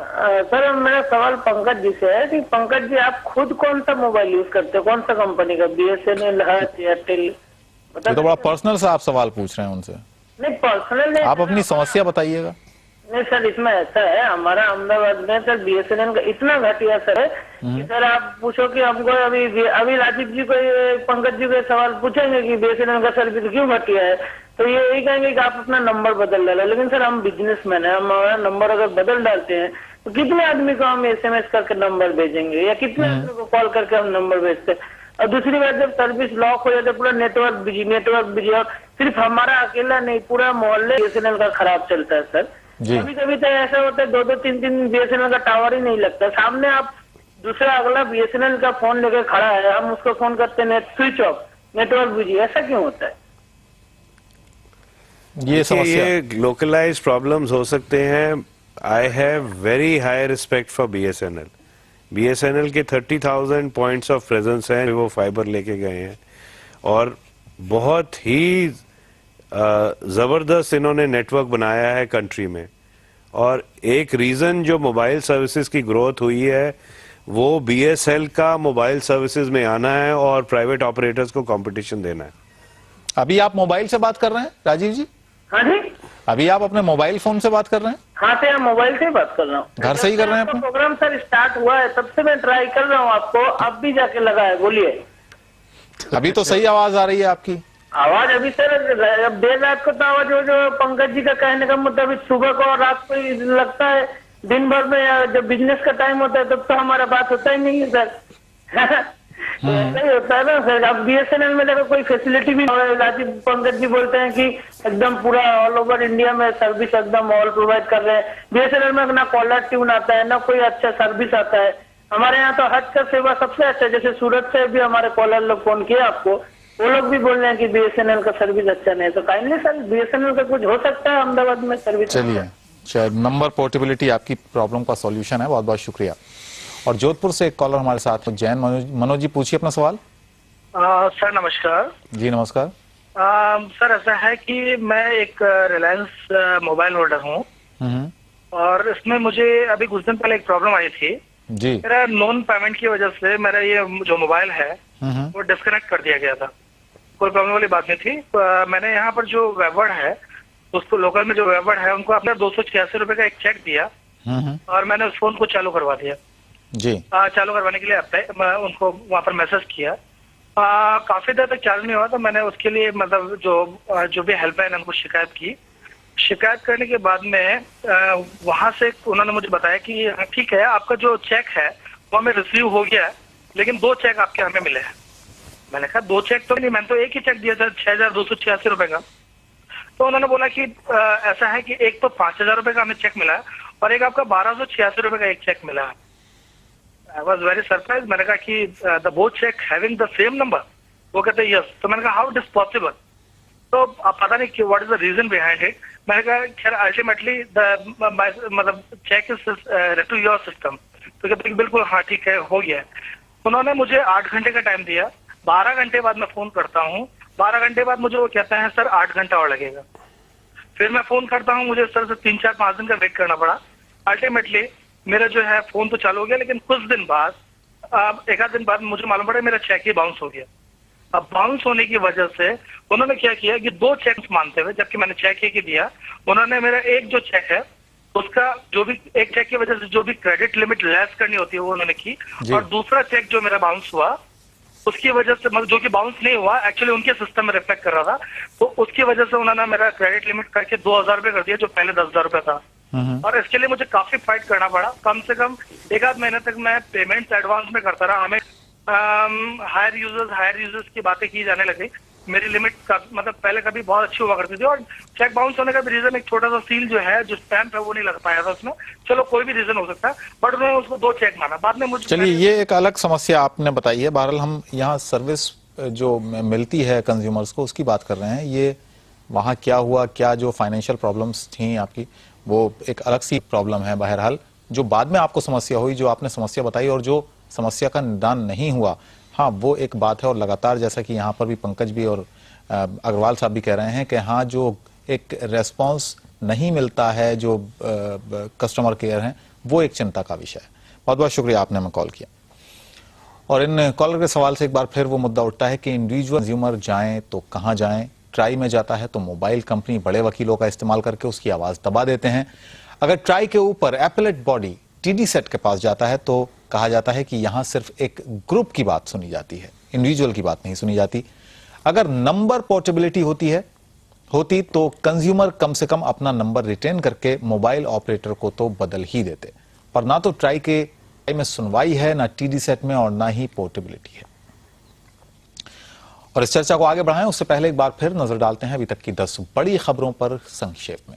सर मेरा सवाल पंकज जी से है कि पंकज जी आप खुद कौन सा मोबाइल यूज करते हो, कौन सा कंपनी का, BSNL, हच, एयरटेल? ये तो बड़ा पर्सनल सा आप सवाल पूछ रहे हैं उनसे। नहीं पर्सनल नहीं, आप अपनी समस्या बताइएगा। नहीं सर इसमें ऐसा है, हमारा अहमदाबाद में सर BSNL का इतना घटिया सर है कि सर आप पूछो कि हमको अभी राजीव जी को पंकज जी को सवाल पूछेंगे कि BSNL का सर्विस क्यों घटिया है तो ये यही कहेंगे कि आप अपना नंबर बदल डालो। लेकिन सर हम बिजनेसमैन है, हम हमारा नंबर अगर बदल डालते हैं तो कितने आदमी को हम SMS करके नंबर भेजेंगे या कितने आदमी को कॉल करके हम नंबर भेजते हैं। और दूसरी बात, जब सर्विस लॉक हो जाता है पूरा नेटवर्क बिजी और सिर्फ हमारा अकेला नहीं पूरा मोहल्ले BSNL का खराब चलता है सर। कभी कभी तो ऐसा होता है 2-2 3-3 BSNL का टावर ही नहीं लगता। सामने आप दूसरा अगला BSNL का फोन लेकर खड़ा है, हम उसको फोन करते हैं स्विच ऑफ, नेटवर्क बिजी, ऐसा क्यों होता है? ये समस्या, ये लोकलाइज्ड प्रॉब्लम्स हो सकते हैं। I have very high respect for BSNL। BSNL के 30,000 पॉइंट्स ऑफ प्रेजेंस हैं, वो फाइबर लेके गए हैं और बहुत ही जबरदस्त इन्होंने नेटवर्क बनाया है कंट्री में। और एक रीजन जो मोबाइल सर्विसेज की ग्रोथ हुई है वो BSL का मोबाइल सर्विसेज में आना है और प्राइवेट ऑपरेटर्स को कंपटीशन देना है। अभी आप मोबाइल से बात कर रहे हैं राजीव जी? हाँ जी, अभी आप अपने मोबाइल फोन से बात कर रहे हैं? हाँ से हम मोबाइल से बात कर रहा हूँ। घर से ही कर रहे हैं अपना प्रोग्राम सर स्टार्ट हुआ है तब से मैं ट्राई कर रहा हूँ आपको, अब भी जाके लगा है, बोलिए। अभी तो सही आवाज आ रही है आपकी। आवाज अभी सर अब देर रात को तो आवाज जो पंकज जी का कहने का मुताबिक सुबह को और रात को ही लगता है, दिन भर में जब बिजनेस का टाइम होता है तब तो हमारा बात होता ही नहीं है सर। तो ऐसा ही होता है ना सर। अब BSNL में देखो कोई फैसिलिटी भी नहीं है। राजीव पंकज जी बोलते हैं कि एकदम पूरा ऑल ओवर इंडिया में सर्विस एकदम ऑल प्रोवाइड कर रहे हैं। BSNL में ना कॉलर ट्यून आता है ना कोई अच्छा सर्विस आता है। हमारे यहाँ तो हज का सेवा सबसे अच्छा, जैसे सूरत से भी हमारे कॉलर लोग फोन किए आपको, वो लोग भी बोल रहे हैं कि BSNL का सर्विस अच्छा नहीं है। तो काइंडली सर BSNL का कुछ हो सकता है अहमदाबाद में सर्विस? चलिए, नंबर पोर्टेबिलिटी आपकी प्रॉब्लम का सॉल्यूशन है। बहुत बहुत शुक्रिया। और जोधपुर से एक कॉलर हमारे साथ है, जैन मनोज जी, पूछिए अपना सवाल। सर नमस्कार। जी नमस्कार। सर ऐसा है कि मैं एक रिलायंस मोबाइल होल्डर हूँ और इसमें मुझे अभी कुछ दिन पहले एक प्रॉब्लम आई थी जी। मेरा नॉन पेमेंट की वजह से मेरा ये जो मोबाइल है वो डिस्कनेक्ट कर दिया गया था। कोई प्रॉब्लम वाली बात नहीं थी। मैंने यहाँ पर जो वेबवर्ड है उसको लोकल में जो वेबवर्ड है उनको अपने 286 रुपए का एक चेक दिया और मैंने उस फोन को चालू करवा दिया जी। चालू करवाने के लिए मैं उनको वहाँ पर मैसेज किया। काफी देर तक चालू नहीं हुआ तो मैंने उसके लिए मतलब जो भी हेल्पलाइन है उनको शिकायत की। शिकायत करने के बाद में वहां से उन्होंने मुझे बताया कि ठीक है आपका जो चेक है वो हमें रिसीव हो गया है लेकिन 2 चेक आपके हमें मिले हैं। मैंने कहा 2 चेक तो नहीं, मैंने तो एक ही चेक दिया था 6,286 रुपए का। तो उन्होंने बोला कि ऐसा है कि एक तो 5,000 रुपए का हमें चेक मिला है और एक आपका 1,286 रुपए का एक चेक मिला है। I was very surprise. मैंने कहा कि the both check having the same number? वो कहते हैं यस। तो मैंने कहा हाउ इट इज पॉसिबल? तो अब पता नहीं what is the reason behind it. मैंने कहा खैर अल्टीमेटली मतलब check is to your system. तो कहते बिल्कुल हाँ ठीक है हो गया। उन्होंने मुझे 8 घंटे का टाइम दिया। 12 घंटे बाद मैं फोन करता हूँ। 12 घंटे बाद मुझे वो कहता है सर 8 घंटा और लगेगा। फिर मैं फोन करता हूँ, मुझे सर से 3-4-5 दिन का वेट करना पड़ा। अल्टीमेटली मेरा जो है फोन तो चालू हो गया, लेकिन कुछ दिन बाद एक आध दिन बाद मुझे मालूम पड़ा मेरा चेक ही बाउंस हो गया। अब बाउंस होने की वजह से उन्होंने क्या किया कि 2 चेक मानते हुए, जबकि मैंने चेक ही दिया, उन्होंने मेरा एक जो चेक है उसका जो भी एक चेक की वजह से जो भी क्रेडिट लिमिट लेस करनी होती है वो उन्होंने की, और दूसरा चेक जो मेरा बाउंस हुआ उसकी वजह से, मतलब जो कि बाउंस नहीं हुआ, एक्चुअली उनके सिस्टम में रिफ्लेक्ट कर रहा था, तो उसकी वजह से उन्होंने मेरा क्रेडिट लिमिट करके 2000 रुपये कर दिया, जो पहले 10,000 रुपये था। और इसके लिए मुझे काफी फाइट करना पड़ा। कम से कम एक आध महीने तक मैं पेमेंट्स एडवांस में करता रहा। हमें हायर यूजर्स की बातें की जाने लगी। मेरी लिमिट का मतलब पहले कभी बहुत अच्छी हुआ करती थी, और चेक बाउंस होने का भी रीजन एक छोटा सा सील जो है, जो स्टैंप है, वो नहीं लग पाया था उसमें। चलो कोई भी रीजन हो सकता है, बट उन्होंने उसको 2 चेक माना। बाद में मुझे, चलिए ये एक अलग समस्या आपने बताई है। बहरहाल हम यहाँ सर्विस जो मिलती है कंज्यूमर्स को उसकी बात कर रहे हैं। ये वहाँ क्या हुआ, क्या जो फाइनेंशियल प्रॉब्लम्स थी आपकी, वो एक अलग सी प्रॉब्लम है। बहरहाल जो बाद में आपको समस्या हुई, जो आपने समस्या बताई और जो समस्या का निदान नहीं हुआ, हाँ वो एक बात है। और लगातार जैसा कि यहाँ पर भी पंकज भी और अग्रवाल साहब भी कह रहे हैं कि हाँ जो एक रेस्पॉन्स नहीं मिलता है, जो कस्टमर केयर है, वो एक चिंता का विषय है। बहुत बहुत शुक्रिया, आपने हमें कॉल किया। और इन कॉलर के सवाल से एक बार फिर वो मुद्दा उठता है कि इंडिविजुअल कंज्यूमर जाएं तो कहाँ जाएं। ट्राई में जाता है तो मोबाइल कंपनी बड़े वकीलों का इस्तेमाल करके उसकी आवाज दबा देते हैं। अगर ट्राई के ऊपर एपेलेट बॉडी टीडी सेट के पास जाता है तो कहा जाता है कि यहां सिर्फ एक ग्रुप की बात सुनी जाती है, इंडिविजुअल की बात नहीं सुनी जाती। अगर नंबर पोर्टेबिलिटी होती तो कंज्यूमर कम से कम अपना नंबर रिटेन करके मोबाइल ऑपरेटर को तो बदल ही देते। पर ना तो ट्राई में सुनवाई है, ना टीडी सेट में, और ना ही पोर्टेबिलिटी है। और इस चर्चा को आगे बढ़ाएं उससे पहले एक बार फिर नजर डालते हैं अभी तक की 10 बड़ी खबरों पर संक्षेप में।